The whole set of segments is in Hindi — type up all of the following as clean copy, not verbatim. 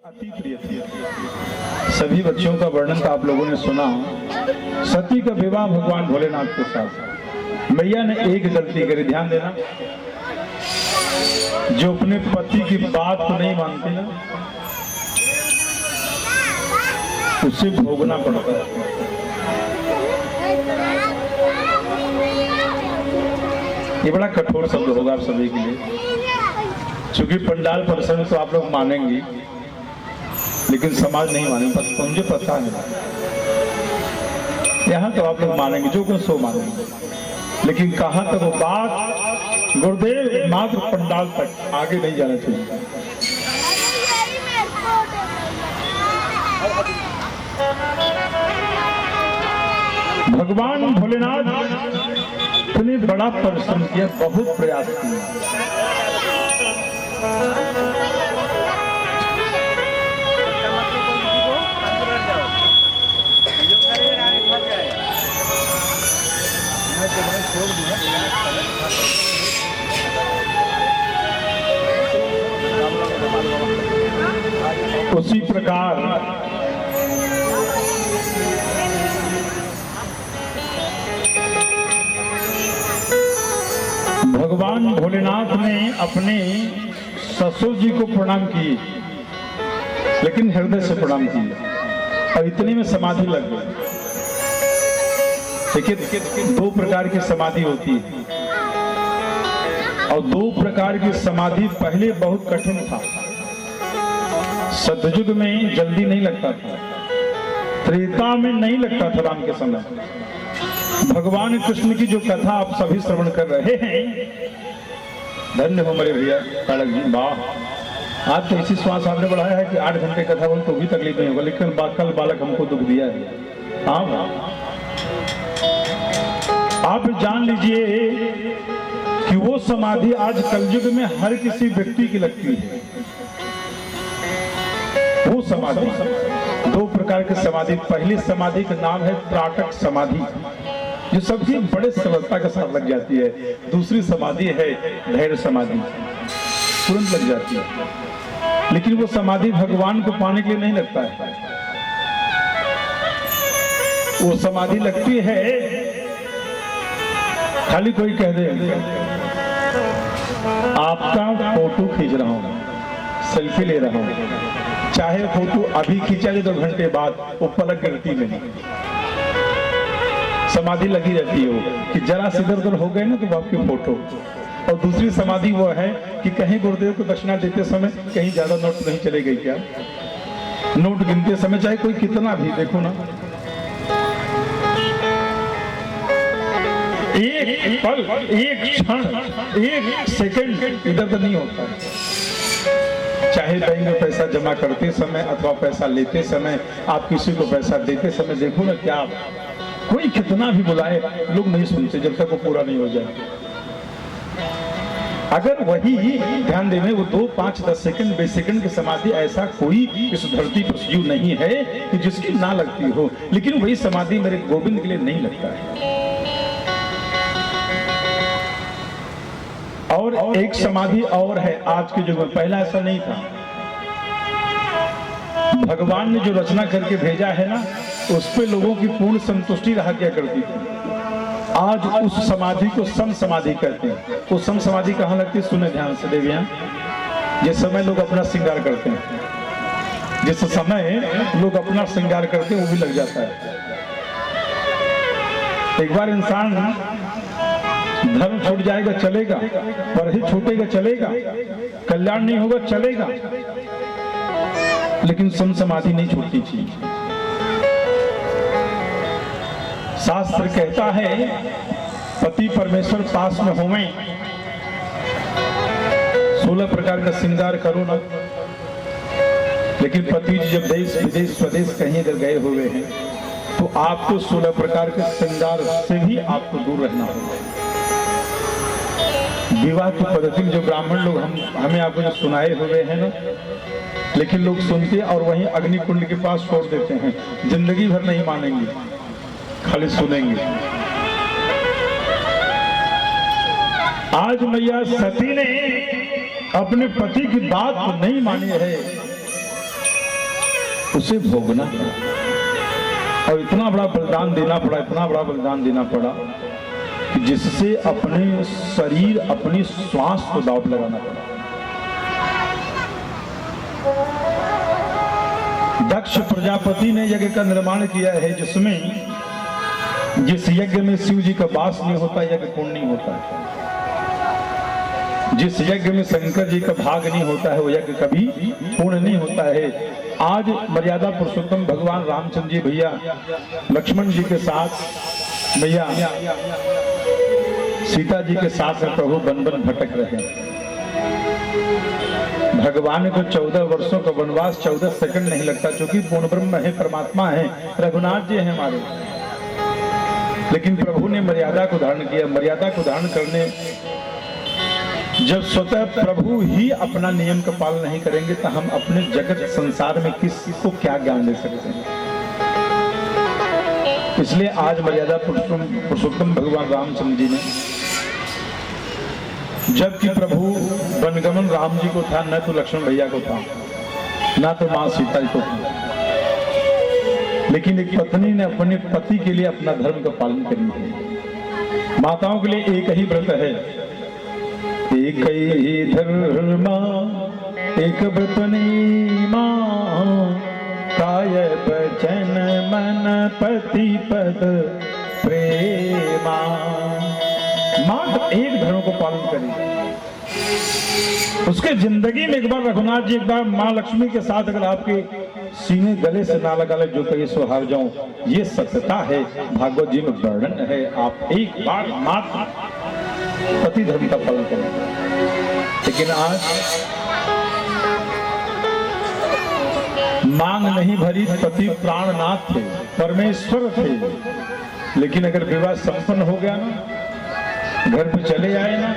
अति प्रिय थी। सभी बच्चों का वर्णन आप लोगों ने सुना। सती का विवाह भगवान भोलेनाथ के साथ। मैया ने एक गलती करी, ध्यान देना, जो अपने पति की बात को नहीं मानती ना, उसे भोगना पड़ता है। ये बड़ा कठोर शब्द होगा आप सभी के लिए, क्योंकि पंडाल परिसर तो आप लोग मानेंगे, लेकिन समाज नहीं मानेंगे। मुझे पता है, यहाँ तो आप लोग मानेंगे, जो कुछ सो मानेंगे, लेकिन कहाँ तक वो बात गुरुदेव मात्र पंडाल तक, आगे नहीं जाना चाहिए। भगवान भोलेनाथ इतने बड़ा परिश्रम किया, बहुत प्रयास किया। उसी प्रकार भगवान भोलेनाथ ने अपने ससुर जी को प्रणाम किए, लेकिन हृदय से प्रणाम किए, और इतने में समाधि लग गई। देखिए, दो प्रकार की समाधि होती है, और दो प्रकार की समाधि पहले बहुत कठिन था। सतयुग में जल्दी नहीं लगता था, त्रेता में नहीं लगता था, राम के समय। भगवान कृष्ण की जो कथा आप सभी श्रवण कर रहे हैं, धन्य हो मेरे भैया तारक जी, वाह। आज तो इसी श्वास आपने बढ़ाया है कि 8 घंटे कथा बोल तो भी तकलीफ नहीं होगा, लेकिन कल बालक हमको दुख दिया है। हाँ, आप जान लीजिए कि वो समाधि आज कलयुग में हर किसी व्यक्ति की लगती है। वो समाधि, दो प्रकार की समाधि। पहली समाधि का नाम है त्राटक समाधि, जो सबकी बड़े सरलता के साथ लग जाती है। दूसरी समाधि है धैर्य समाधि, तुरंत लग जाती है, लेकिन वो समाधि भगवान को पाने के लिए नहीं लगता है। वो समाधि लगती है खाली कोई कह दे आपका फोटो खींच रहा हूं, सेल्फी ले रहा हूं, चाहे फोटो अभी खींचा ले 2 घंटे बाद, वो पलक गिरती नहीं, समाधि लगी रहती है। वो कि जरा से इधर उधर हो गए ना तो आपकी फोटो। और दूसरी समाधि वो है कि कहीं गुरुदेव को दक्षिणा देते समय कहीं ज्यादा नोट नहीं चले गई क्या, नोट गिनते समय चाहे कोई कितना भी, देखो ना, एक पल, एक क्षण, एक सेकंड इधर उधर नहीं होता। चाहे बैंक में पैसा जमा करते समय अथवा पैसा लेते समय, आप किसी को पैसा देते समय देखो ना, क्या कोई कितना भी बुलाए लोग नहीं सुनते जब तक वो पूरा नहीं हो जाए। अगर वही ध्यान देने वो 2, 5, 10 सेकंड, 20 सेकंड की समाधि, ऐसा कोई इस धरती पर जीव नहीं है कि जिसकी ना लगती हो, लेकिन वही समाधि मेरे गोविंद के लिए नहीं लगता है। और एक समाधि और है आज के युग में, पहला ऐसा नहीं था। भगवान ने जो रचना करके भेजा है ना, उस पे लोगों की पूर्ण संतुष्टि रहा क्या करती थी। आज उस समाधि को सम समाधि कहते हैं। वो सम समाधि कहाँ लगती है, सुने ध्यान से देवियां। जिस समय लोग अपना श्रृंगार करते हैं, जिस समय लोग अपना श्रृंगार करते हैं, वो भी लग जाता है। एक बार इंसान धर्म छूट जाएगा चलेगा, परहित छूटेगा चलेगा, कल्याण नहीं होगा चलेगा, लेकिन सम समाधि नहीं छूटनी चाहिए। शास्त्र कहता है पति परमेश्वर पास में होवे, 16 प्रकार का श्रृंगार करो ना, लेकिन पति जब देश विदेश स्वदेश कहीं अगर गए हुए हैं तो आपको 16 प्रकार के श्रृंगार से भी आपको दूर रहना होगा। विवाह की पद्धति जो ब्राह्मण लोग हमें आपको जो सुनाए हुए हैं ना, लेकिन लोग सुनते और वहीं अग्निकुंड के पास छोड़ देते हैं, जिंदगी भर नहीं मानेंगे, खाली सुनेंगे। आज मैया सती ने अपने पति की बात नहीं मानी है, उसे भोगना पड़ा और इतना बड़ा बलिदान देना पड़ा, इतना बड़ा बलिदान देना पड़ा कि जिससे अपने शरीर, अपनी श्वास को दांव लगाना पड़ा। दक्ष प्रजापति ने यज्ञ का निर्माण किया है जिसमें, जिस यज्ञ में शिव जी का वास नहीं होता, यज्ञ पूर्ण नहीं होता है। जिस यज्ञ में शंकर जी का भाग नहीं होता है, वो यज्ञ कभी पूर्ण नहीं होता है। आज मर्यादा पुरुषोत्तम भगवान रामचंद्र जी भैया लक्ष्मण जी के साथ, भैया सीता जी के साथ में प्रभु वन वन भटक रहे हैं। भगवान को 14 वर्षों का वनवास 14 सेकंड नहीं लगता, क्योंकि पूर्ण ब्रह्म है, परमात्मा है, रघुनाथ जी हैं हमारे। लेकिन प्रभु ने मर्यादा को धारण किया। मर्यादा को धारण करने, जब स्वतः प्रभु ही अपना नियम का पालन नहीं करेंगे तो हम अपने जगत संसार में किसको क्या ज्ञान दे सकते हैं। इसलिए आज मर्यादा पुरुषोत्तम भगवान रामचंद्र जी ने, जबकि प्रभु वनगमन राम जी को था, न तो लक्ष्मण भैया को था, न तो मां सीता जी को था, लेकिन एक पत्नी ने अपने पति के लिए अपना धर्म का पालन करनी है। माताओं के लिए एक ही व्रत है, एक ही धर्मा एक व्रत नियमा, काय वचन मन पति पद प्रेमा। मात्र एक धर्म को पालन करें। उसके जिंदगी में एक बार रघुनाथ जी, एक बार माँ लक्ष्मी के साथ अगर आपके सीने गले से ना लगा ले, जो कहीं सो हार जाऊं, ये सत्यता है, भागवत जी में वर्णन है। आप एक बार मात्र पति धर्म का पालन करें। लेकिन आज मांग नहीं भरी, पति प्राणनाथ थे, परमेश्वर थे, लेकिन अगर विवाह संपन्न हो गया ना, घर पे चले आए ना,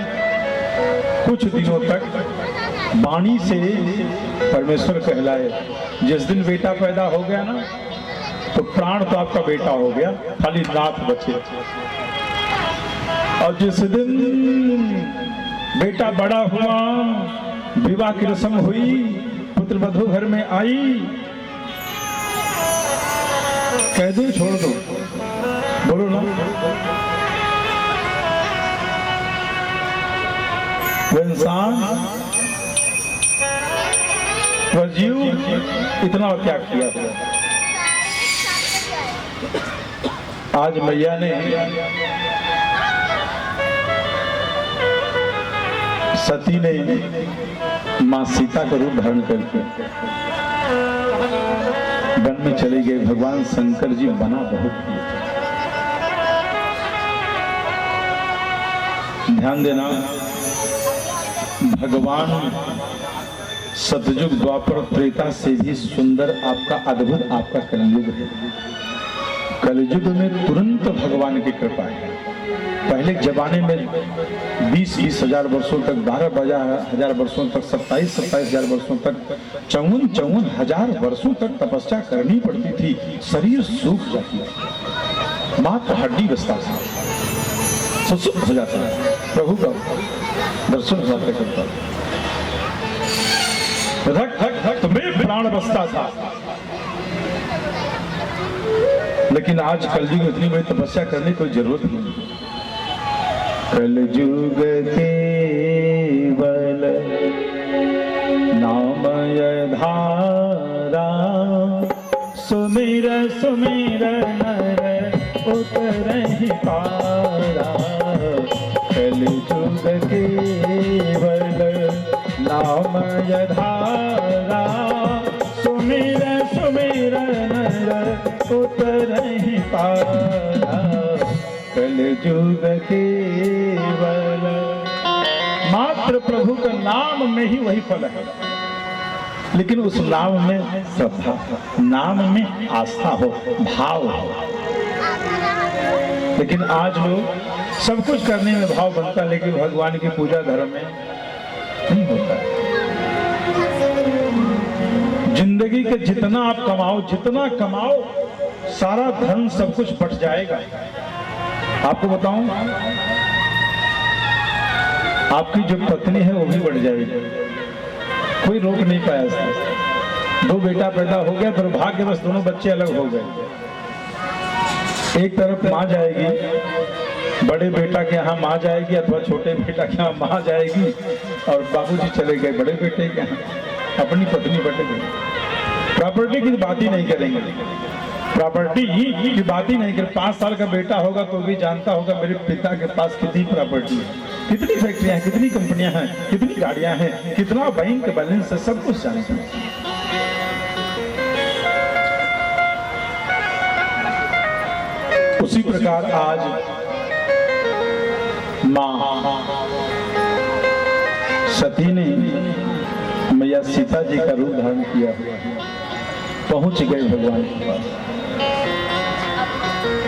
कुछ दिनों तक वाणी से परमेश्वर कहलाए। जिस दिन बेटा पैदा हो गया ना, तो प्राण तो आपका बेटा हो गया, खाली नाथ बचे। और जिस दिन बेटा बड़ा हुआ, विवाह की रस्म हुई, पुत्र वधू घर में आई, कह दो छोड़ दो, बोलो ना, वो इंसान, वह जीव इतना त्याग किया हुआ। आज मैया ने, सती ने मां सीता का रूप धारण करके वन में चले गए। भगवान शंकर जी बना बहुत किए। ध्यान देना, भगवान सतयुग द्वापर त्रेता से भी सुंदर आपका, अद्भुत आपका कलयुग है। कलयुग में तुरंत भगवान की कृपा है। पहले जमाने में 20-20 हजार वर्षों तक, 12 हजार वर्षों तक, 27-27 हजार वर्षों तक, 54 हजार वर्षों तक तपस्या करनी पड़ती थी। शरीर सूख जाती थी, मात्र हड्डी बचता था, सुसुप्त हो जाता है, प्रभु का दर्शन प्राप्त करता था, धक धक धक में प्राण बसता था। लेकिन आज कलयुग में इतनी बड़ी तपस्या करने की कोई जरूरत नहीं। कलयुग केवल नामय धारा, सुमिर सुमिर नर उतरहि पारा। कलयुग केवल नामय धारा, सुमिर सुमिर नर उतरहि पारा। कलयुग केवल, मात्र प्रभु का नाम में ही वही फल है। लेकिन उस नाम में श्रद्धा, नाम में आस्था हो, भाव हो। लेकिन आज लोग सब कुछ करने में भाव बनता, लेकिन भगवान की पूजा धर्म में नहीं होता है। जिंदगी के जितना आप कमाओ, जितना कमाओ, सारा धन सब कुछ बट जाएगा। आपको बताऊं, आपकी जो पत्नी है वो भी बढ़ जाएगी, कोई रोक नहीं पाया इसमें। दो बेटा पैदा हो गया, दुर्भाग्यवश दोनों बच्चे अलग हो गए। एक तरफ माँ जाएगी, बड़े बेटा के यहाँ माँ जाएगी, अथवा छोटे बेटा के यहाँ माँ जाएगी, और बाबूजी चले गए बड़े बेटे के यहाँ, अपनी पत्नी बटे गई। प्रॉपर्टी की बात ही नहीं करेंगे, प्रॉपर्टी की बात ही नहीं करें। 5 साल का बेटा होगा तो भी जानता होगा मेरे पिता के पास कितनी प्रॉपर्टी है, कितनी फैक्ट्रियां हैं, कितनी कंपनियां हैं, कितनी गाड़ियां हैं, कितना बैंक बैलेंस है, सब कुछ जानता है। उसी प्रकार आज मां सती ने मैया सीता जी का रूप धारण किया, पहुंच गए भगवान के पास।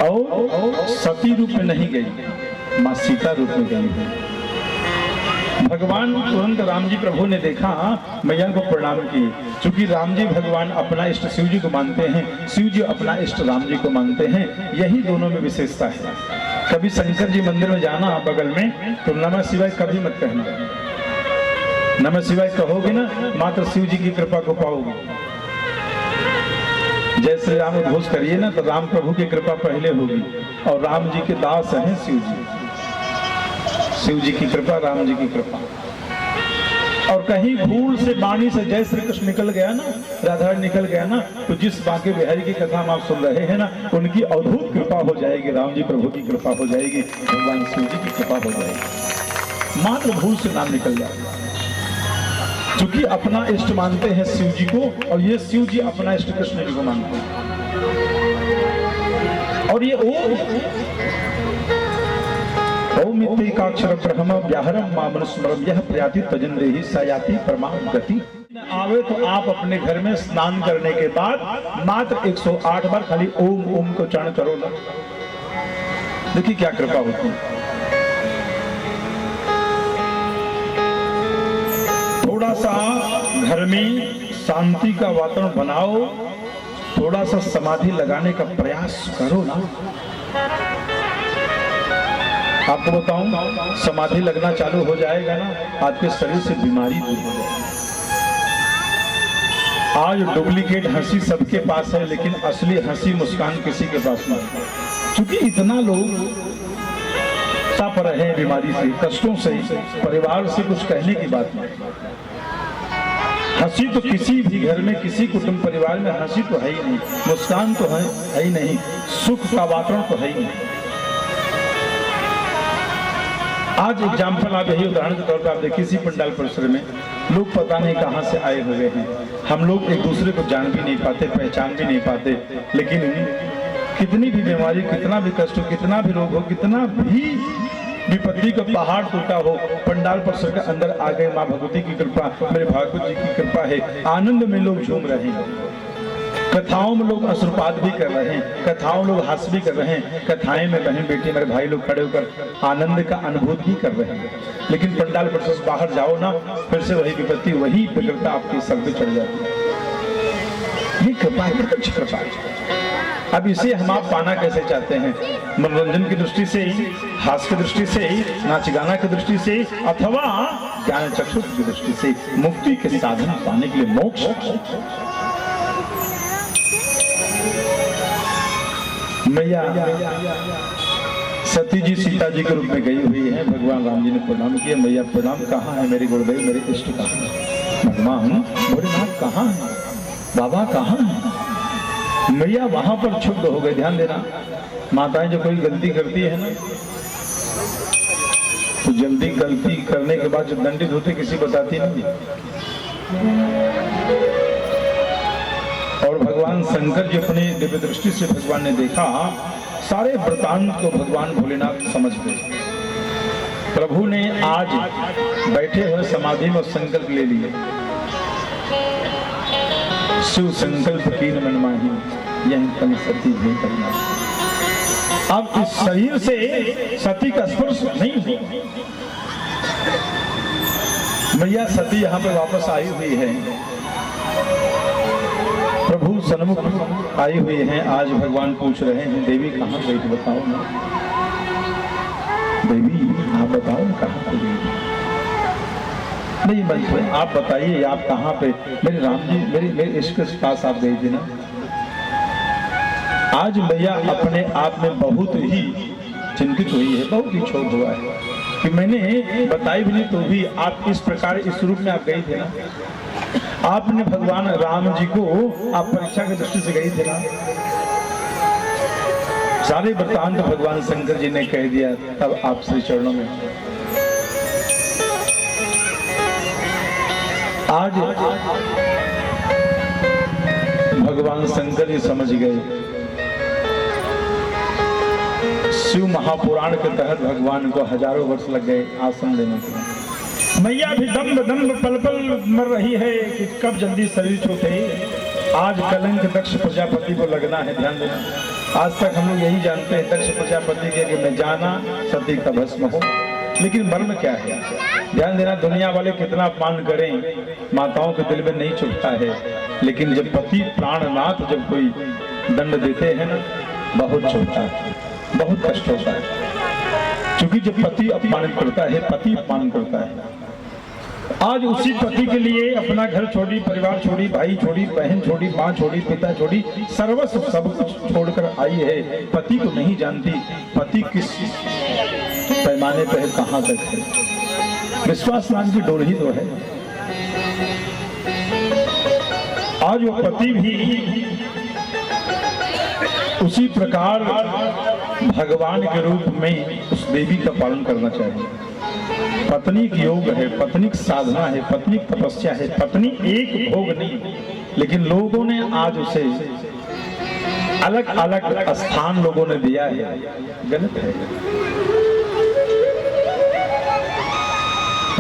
और सती रूप में नहीं गई, मां सीता रूप में गई। भगवान तुरंत राम जी प्रभु ने देखा, मैया को प्रणाम किए। चूंकि राम जी भगवान अपना इष्ट शिव जी को मानते हैं, शिव जी अपना इष्ट राम जी को मानते हैं, यही दोनों में विशेषता है। कभी शंकर जी मंदिर में जाना बगल में तो नमः शिवाय कभी मत कहना। नमः शिवाय कहोगे ना, मात्र शिव जी की कृपा को पाओगे। जय श्री राम उद्घोष करिए ना तो राम प्रभु की कृपा पहले होगी, और राम जी के दास हैं शिव जी। शिव जी की कृपा, राम जी की कृपा। और कहीं भूल से वाणी से जय श्री कृष्ण निकल गया ना, राधा निकल गया ना, तो जिस बांके बिहारी की कथा हम आप सुन रहे हैं ना, उनकी अद्भुत कृपा हो जाएगी, राम जी प्रभु की कृपा हो जाएगी, भगवान शिव जी की कृपा हो जाएगी। मात्र भूल से नाम निकल जाएगा। चूंकि अपना इष्ट मानते हैं शिव जी को, और ये शिव जी अपना इष्ट कृष्ण जी को मानते हैं। और ये ओम इत्येकाक्षर ब्रह्म व्याहरम मामनुस्मरम यह प्रयाति तजन देहि सयाति परमाम गति। आवे तो आप अपने घर में स्नान करने के बाद मात्र 108 बार खाली ओम ओम को उच्चारण करो ना, देखिए क्या कृपा होती है। थोड़ा सा घर में शांति का वातावरण बनाओ, थोड़ा सा समाधि लगाने का प्रयास करो ना। आपको बताऊं, समाधि लगना चालू हो जाएगा ना, आपके शरीर से बीमारी दूर हो जाएगी। आज डुप्लीकेट हंसी सबके पास है, लेकिन असली हंसी मुस्कान किसी के पास नहीं। क्योंकि इतना लोग तप रहे हैं बीमारी से, कष्टों से, परिवार से कुछ कहने की बात नहीं। हंसी तो किसी भी घर में, किसी कुटुंब परिवार में हंसी तो है ही नहीं, मुस्कान तो है ही नहीं, सुख का वातावरण तो है ही नहीं। आज एग्जाम्पल आप यही उदाहरण के तौर पर आप देखिए, इसी पंडाल परिसर में लोग पता नहीं कहां से आए हुए हैं। हम लोग एक दूसरे को जान भी नहीं पाते, पहचान भी नहीं पाते, लेकिन कितनी भी बीमारी, कितना भी कष्ट हो, कितना भी रोग हो, कितना भी विपत्ति का पहाड़ टूटा हो, पंडाल परिसर के अंदर आ गए। माँ भगवती की कृपा, मेरे भागवत जी की कृपा है, आनंद में लोग झूम रहे हैं। कथाओं में लोग अश्रुपात भी कर रहे हैं, कथाओं लोग हास्य भी कर रहे हैं, कथाएं में बहन बेटी मेरे भाई लोग खड़े होकर आनंद का अनुभूति भी कर रहे हैं। लेकिन पंडाल परिसर से बाहर जाओ ना, फिर से वही विपत्ति, वही विकृता आपके सर पे चढ़ जाती है। ये कृपा है, प्रत्यक्ष कृपा है। अब इसे हम आप पाना कैसे चाहते हैं? मनोरंजन की दृष्टि से, हास्य की दृष्टि से, नाच गाना की दृष्टि से, अथवा ज्ञान चक्षु की दृष्टि से। मुक्ति के साधन पाने के लिए मोक्ष, मैया सती जी सीता जी के रूप में गई हुई है। भगवान राम जी ने प्रणाम किया, मैया प्रणाम, कहाँ है मेरे गुरुदेव, मेरे इष्ट कहाँ है? भगवान भोलेनाथ कहाँ है? बाबा कहाँ है? मैया वहां पर क्षुब्ध हो गए। ध्यान देना, माताएं जो कोई गलती करती है ना, तो जल्दी गलती करने के बाद जो दंडित होते किसी बताती नहीं। और भगवान शंकर जी अपनी दिव्य दृष्टि से भगवान ने देखा, सारे वृतांत को भगवान भोलेनाथ समझ गए। प्रभु ने आज बैठे हुए समाधि में संकल्प ले लिए, शिव संकल्प कीन मन माही, यही तन सती भी करना। अब इस शरीर से सती का स्पर्श नहीं हो। मैया सती यहाँ पे वापस आई हुई है, प्रभु सन्मुख आई हुई हैं। आज भगवान पूछ रहे हैं, देवी कहाँ गई तो बताओ ना, देवी आप बताओ ना कहाँ गई। नहीं बनते। आप बताइए आप कहाँ पे, मेरे राम जी मेरे इश्क के पास आप गई थी ना। आज मैया अपने आप में बहुत ही चिंतित हुई है, बहुत ही क्षोभ हुआ है कि मैंने बताई भी नहीं तो भी आप इस प्रकार इस रूप में आप गई थे ना। आपने भगवान राम जी को आप परीक्षा की दृष्टि से गई थे ना। सारे वृत्तांत भगवान शंकर जी ने कह दिया, तब आप श्री चरणों में। आज भगवान शंकर जी समझ गए। शिव महापुराण के तहत भगवान को हजारों वर्ष लग गए आसन देने के। मैया भी दम्ब दम्ब पल पल मर रही है कि कब जल्दी शरीर छूटे। आज कलंक दक्ष प्रजापति को लगना है, ध्यान देना। आज तक हम लोग यही जानते हैं दक्ष प्रजापति के कि मैं जाना सती का भस्म हो, लेकिन मर्म क्या है? ध्यान देना, दुनिया वाले कितना अपमान करें, माताओं के दिल में नहीं चुभता है, लेकिन जब पति प्राणनाथ जब कोई दंड देते हैं ना, बहुत चुभता है, बहुत कष्ट होता है। क्योंकि जब पति अपमान करता है, पति अपमान करता है। आज उसी पति के लिए अपना घर छोड़ी, परिवार छोड़ी, भाई छोड़ी, बहन छोड़ी, माँ छोड़ी, पिता छोड़ी, सर्वस्व सब कुछ छोड़कर आई है। पति को नहीं जानती, पति किस पैमाने पर है, कहाँ तक है। विश्वास नाम की डोर ही तो है। आज वो पति भी उसी प्रकार भगवान के रूप में उस देवी का पालन करना चाहिए। पत्नी की योग है, पत्नी की साधना है, पत्नी की तपस्या है, पत्नी एक भोग नहीं। लेकिन लोगों ने आज उसे अलग अलग स्थान लोगों ने दिया है, गलत है।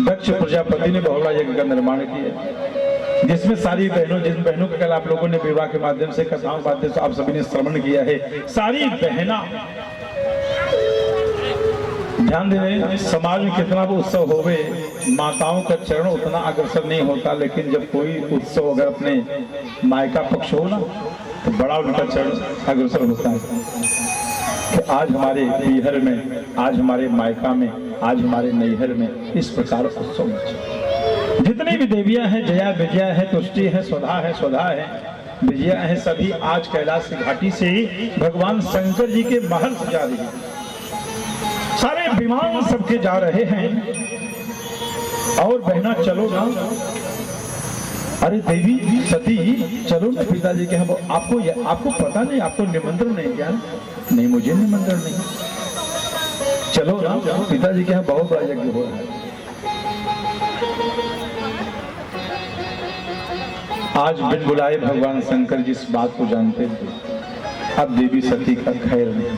दक्ष प्रजापति ने बहुला यज्ञ का निर्माण किया, जिसमें सारी बहनों, जिन बहनों का कल आप लोगों ने विवाह के माध्यम से, कथाओं के माध्यम से आप सभी ने श्रवण किया है, सारी बहना। ध्यान दें, समाज में कितना भी उत्सव होवे, माताओं का चरण उतना अग्रसर नहीं होता, लेकिन जब कोई उत्सव अगर अपने मायका पक्ष हो ना, तो बड़ा उनका चरण अग्रसर होता है कि आज हमारे नैहर में, आज हमारे मायका में, आज हमारे नैहर में इस प्रकार उत्सव मचे। जितनी भी देवियां हैं, जया विजया है, तुष्टि है, स्वधा है, स्वधा है, विजया है, सभी आज कैलाश की घाटी से भगवान शंकर जी के महल से जा रही है। सारे विमान सबके जा रहे हैं। और बहना चलो ना, अरे देवी सती चलो ना पिताजी के यहाँ। आपको पता नहीं, आपको निमंत्रण नहीं क्या? नहीं, मुझे निमंत्रण नहीं। चलो ना, पिताजी के यहाँ बहुत बड़ा यज्ञ हो रहा है। आज बिन बुलाए भगवान शंकर जी इस बात को जानते थे। अब देवी सती का खैर नहीं,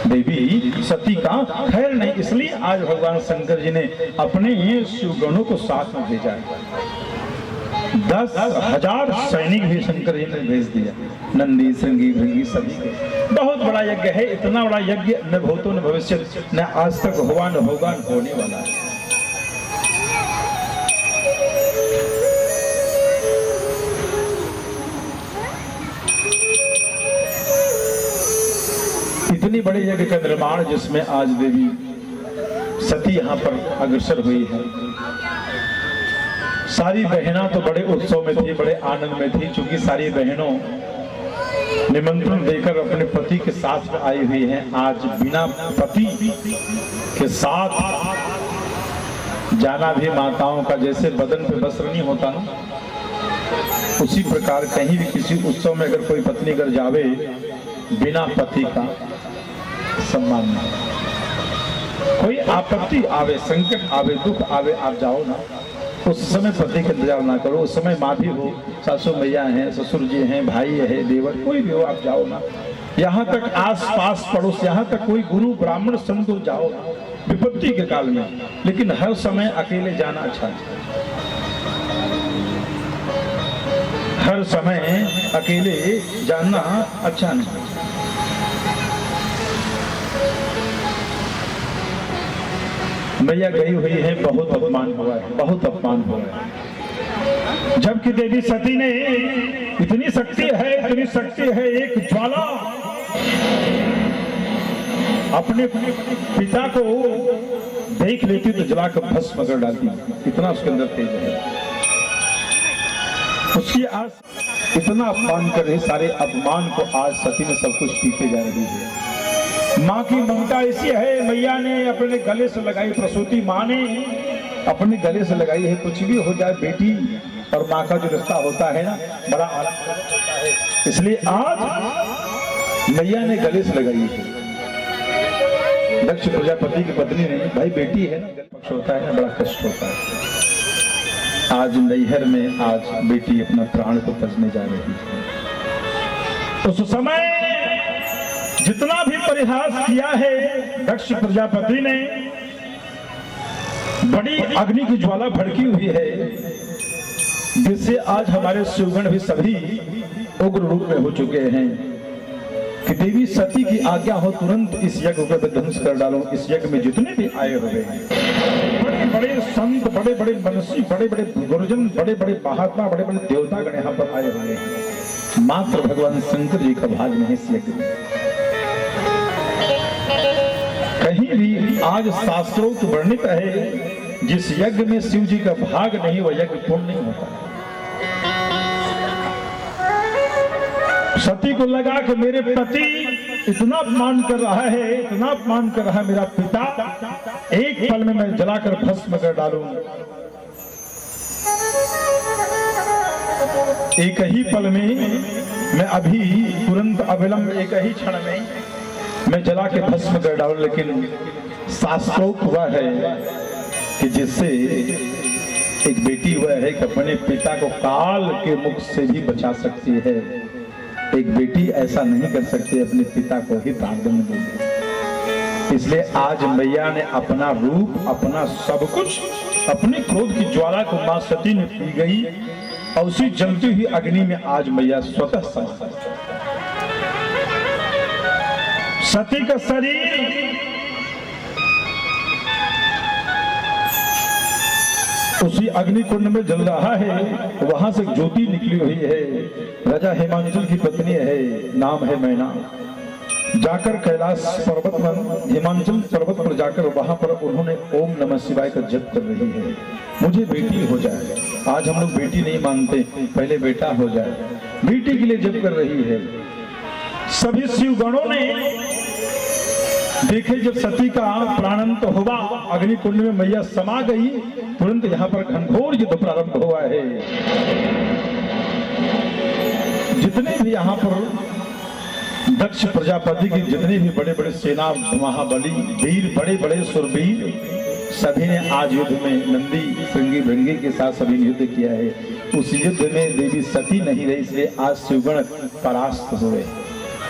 देवी सती का खैर नहीं, इसलिए आज भगवान शंकर जी ने अपने शिवगणों को साथ में भेजा है। 10,000 सैनिक भी शंकर जी ने भेज दिया, नंदी, श्रृंगी, भृंगी सभी के। बहुत बड़ा यज्ञ है, इतना बड़ा यज्ञ न भूतो न भविष्य न आज तक हुआ, न होगा, न होने वाला है। इतनी बड़े यज्ञ का निर्माण जिसमें आज देवी सती यहाँ पर अग्रसर हुई है। सारी बहना तो बड़े उत्सव में थी, बड़े आनंद में थी, क्योंकि सारी बहनों निमंत्रण देकर अपने पति के साथ आई हुई हैं। आज बिना पति के साथ जाना भी माताओं का जैसे बदन पे वस्त्र नहीं होता ना, उसी प्रकार कहीं भी किसी उत्सव में अगर कोई पत्नी अगर जावे बिना पति का सम्मान नहीं। कोई आपत्ति आवे, संकट आवे, दुख आवे, आप जाओ ना, उस समय पति का इंतजार ना करो। उस समय माँ भी हो, सासू मैया हैं, ससुर जी हैं, भाई है, देवर, कोई भी हो, आप जाओ ना। यहाँ तक आस पास पड़ोस, यहाँ तक कोई गुरु ब्राह्मण संत जाओ विपत्ति के काल में, लेकिन हर समय अकेले जाना अच्छा नहीं। हर समय अकेले जाना अच्छा नहीं। मैया गई हुई है, बहुत अपमान हुआ है, बहुत अपमान हुआ है। जबकि देवी सती ने इतनी शक्ति है, इतनी शक्ति है, एक ज्वाला अपने पिता को देख लेती तो जलाकर भस्म कर डालती, इतना उसके अंदर तेज है। उसकी आज इतना अपमान कर रही, सारे अपमान को आज सती ने सब कुछ पीते जा रही है। माँ की ममता ऐसी है, मैया ने अपने गले से लगाई, प्रसूति माँ ने अपने गले से लगाई है। कुछ भी हो जाए बेटी और माँ का जो रिश्ता होता है ना, बड़ा आनंद होता है। इसलिए आज मैया ने गले से लगाई है। दक्ष प्रजापति की पत्नी ने, भाई बेटी है ना, पक्ष होता है ना, बड़ा कष्ट होता है। आज नैहर में आज बेटी अपना प्राण को तजने जा रही है। उस समय जितना भी परिहास किया है दक्ष प्रजापति ने, बड़ी अग्नि की ज्वाला भड़की हुई है, जिससे आज हमारे शिवगण भी सभी उग्र रूप में हो चुके हैं कि देवी सती की आज्ञा हो तुरंत इस यज्ञ को ध्वंस कर डालो। इस यज्ञ में जितने भी आए हुए हैं, बड़े बड़े संत, बड़े बड़े मनुष्य, बड़े बड़े गुरुजन, बड़े बड़े महात्मा, बड़े बड़े देवतागण यहाँ पर आए हुए हैं। मात्र भगवान शंकर जी का भाग नहीं इस यज्ञ में। कहीं भी आज शास्त्रोक्त वर्णित है, जिस यज्ञ में शिव जी का भाग नहीं वह यज्ञ पूर्ण नहीं होता। सती को लगा कि मेरे पति इतना अपमान कर रहा है, इतना अपमान कर रहा है मेरा पिता, एक पल में मैं जलाकर भस्म कर डालूं। एक ही पल में मैं अभी तुरंत अविलंब एक ही क्षण में मैं जला के भस्म कर डालूं। लेकिन शास्त्रोक्त हुआ है कि जिससे एक बेटी हुआ है कि अपने पिता को काल के मुख से भी बचा सकती है। एक बेटी ऐसा नहीं कर सकती, अपने पिता को ही प्राणदंड दे दे। इसलिए आज मैया ने अपना रूप, अपना सब कुछ, अपने क्रोध की ज्वाला को मां सती ने पी गई और उसी जलती हुई अग्नि में आज मैया स्वतः समा। सती का शरीर उसी अग्नि कुंड में जल रहा है, वहां से ज्योति निकली हुई है। राजा हिमांचल की पत्नी है, नाम है मैना। जाकर कैलाश पर्वत पर, हिमांचल पर्वत पर जाकर वहां पर उन्होंने ओम नमः शिवाय का जप कर रही है। मुझे बेटी हो जाए। आज हम लोग बेटी नहीं मानते, पहले बेटा हो जाए। बेटी के लिए जप कर रही है। सभी शिवगणों ने देखे जब सती का प्राणंत हुआ, अग्नि कुंड में मैया समा गई, तुरंत यहाँ पर घनघोर युद्ध प्रारंभ हुआ है। जितने भी यहाँ पर दक्ष प्रजापति की जितने भी बड़े बड़े सेना महाबली वीर, बड़े बड़े सुरवीर, सभी ने आज युद्ध में नंदी श्रृंगी भृंगी के साथ सभी ने युद्ध किया है। उस युद्ध में देवी सती नहीं रही, इसलिए आज शिवगण परास्त हुए,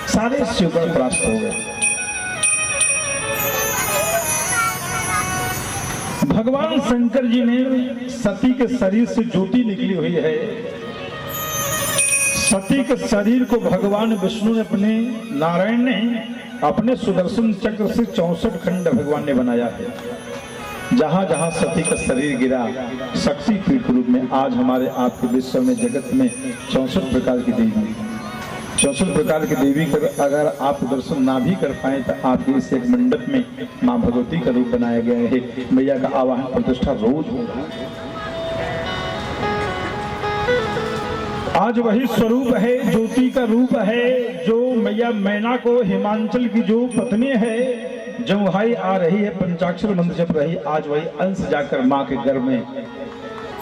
सारे शिवगण परास्त हो गए। भगवान शंकर जी ने सती के शरीर से ज्योति निकली हुई है। सती के शरीर को भगवान विष्णु ने, अपने नारायण ने अपने सुदर्शन चक्र से 64 खंड भगवान ने बनाया है। जहां जहां सती का शरीर गिरा, शक्ति पीठ रूप में आज हमारे आपके विश्व में जगत में 64 प्रकार की देवी, 64 प्रकार की देवी का अगर आप दर्शन ना भी कर पाए तो आपके इस एक मंडप में मां भगवती का रूप बनाया गया है। मैया का आवाहन प्रतिष्ठा रोज होगा। आज वही स्वरूप है, ज्योति का रूप है, जो मैया मैना को हिमांचल की जो पत्नी है, जो भाई आ रही है, पंचाक्षर मंत्र जप रही, आज वही अंश जाकर माँ के गर्भ में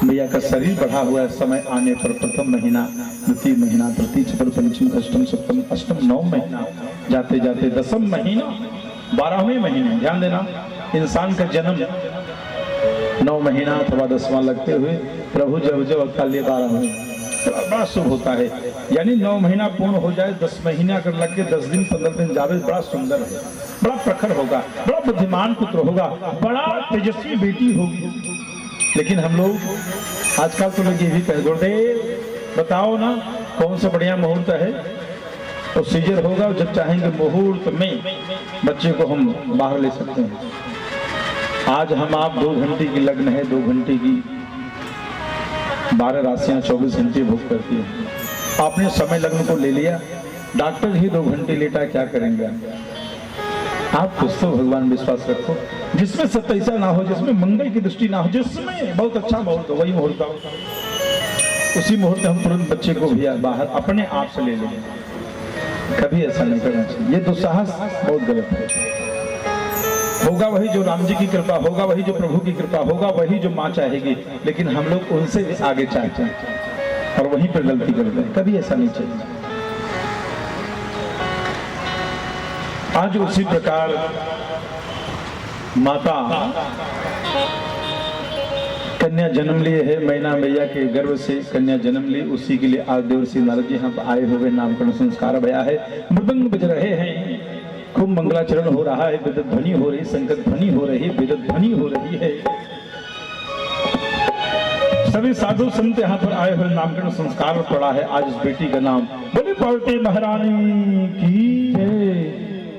मैया का शरीर बढ़ा हुआ है। समय आने पर प्रथम महीना, द्वितीय महीना, तृतीय, चतुर्थ, पंचम, अष्टम, सप्तम, अष्टम, नवम महीना, जाते जाते 10वां महीना, 12वें महीने। ध्यान देना, इंसान का जन्म 9 महीना अथवा 10वां लगते हुए प्रभु जब अकाल 12 महीने बड़ा शुभ होता है। यानी 9 महीना पूर्ण हो जाए, 10 महीना अगर लग के 10 दिन 15 दिन जावे, बड़ा सुंदर है, बड़ा प्रखर होगा, बड़ा बुद्धिमान पुत्र होगा, बड़ा तेजस्वी बेटी होगी। लेकिन हम लोग आजकल तो लोग ये भी कह गुरुदेव बताओ ना कौन सा बढ़िया मुहूर्त है, तो सीजर होगा, जब चाहेंगे मुहूर्त में बच्चे को हम बाहर ले सकते हैं। आज हम आप 2 घंटे की लग्न है, 2 घंटे की 12 राशियां 24 घंटे भोग करती है। आपने समय लग्न को ले लिया, डॉक्टर ही 2 घंटे लेटा, क्या करेंगे? आप कुछ तो भगवान विश्वास रखो, जिसमें सत्ताईसा ना हो, जिसमें मंगल की दृष्टि ना हो, जिसमें बहुत अच्छा मुहूर्त हो, वही मुहूर्त हो। उसी मुहूर्त हम तुरंत बच्चे को भी बाहर अपने आप से ले लेंगे। कभी ऐसा नहीं करना चाहिए, ये दुस्साहस बहुत गलत है। होगा वही जो राम जी की कृपा, होगा वही जो प्रभु की कृपा, होगा वही जो माँ चाहेगी, लेकिन हम लोग उनसे भी आगे चाहते हैं और वहीं पर गलती करते हैं। कभी ऐसा नहीं चाहिए। आज उसी प्रकार माता कन्या जन्म लिए है, मैना मैया के गर्भ से कन्या जन्म ली, उसी के लिए आज देवर्षि नारद जी यहाँ पर आए हुए, नामकरण संस्कार भया है, मृदंग बज रहे हैं, खूब मंगलाचरण हो रहा है, विदत ध्वनि हो रही, संकट ध्वनि हो रही, विदत ध्वनि हो रही है। सभी साधु संत यहाँ पर आए हुए, नामकरण संस्कार पड़ा है। आज इस बेटी का नाम बोले पार्वती महारानी की है।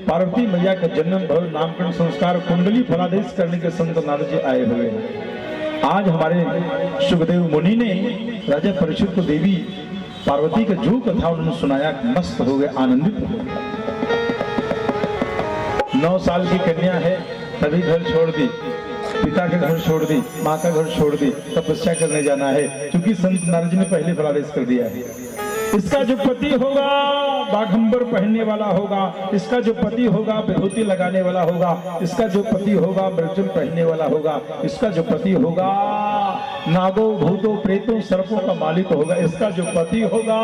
पार्वती मैया का जन्म भव नामकरण संस्कार कुंडली फलादेश करने के संत नारद जी आए हुए हैं। आज हमारे सुखदेव मुनि ने राजा परीक्षित को देवी पार्वती का जो कथा उन्होंने सुनाया, मस्त हो गए, आनंदित हो गए। 9 साल की कन्या है, तभी घर छोड़ दी, पिता का घर छोड़ दी, माँ का घर छोड़ दी, तपस्या करने जाना है, क्योंकि संत नारद जी ने पहले फलादेश कर दिया है। इसका जो पति होगा बाघंबर पहनने वाला होगा, इसका जो पति होगा विभूति लगाने वाला होगा, इसका जो पति होगा मृगजल पहनने वाला होगा, इसका जो पति होगा नागों भूतों प्रेतों सर्पों का मालिक होगा, इसका जो पति होगा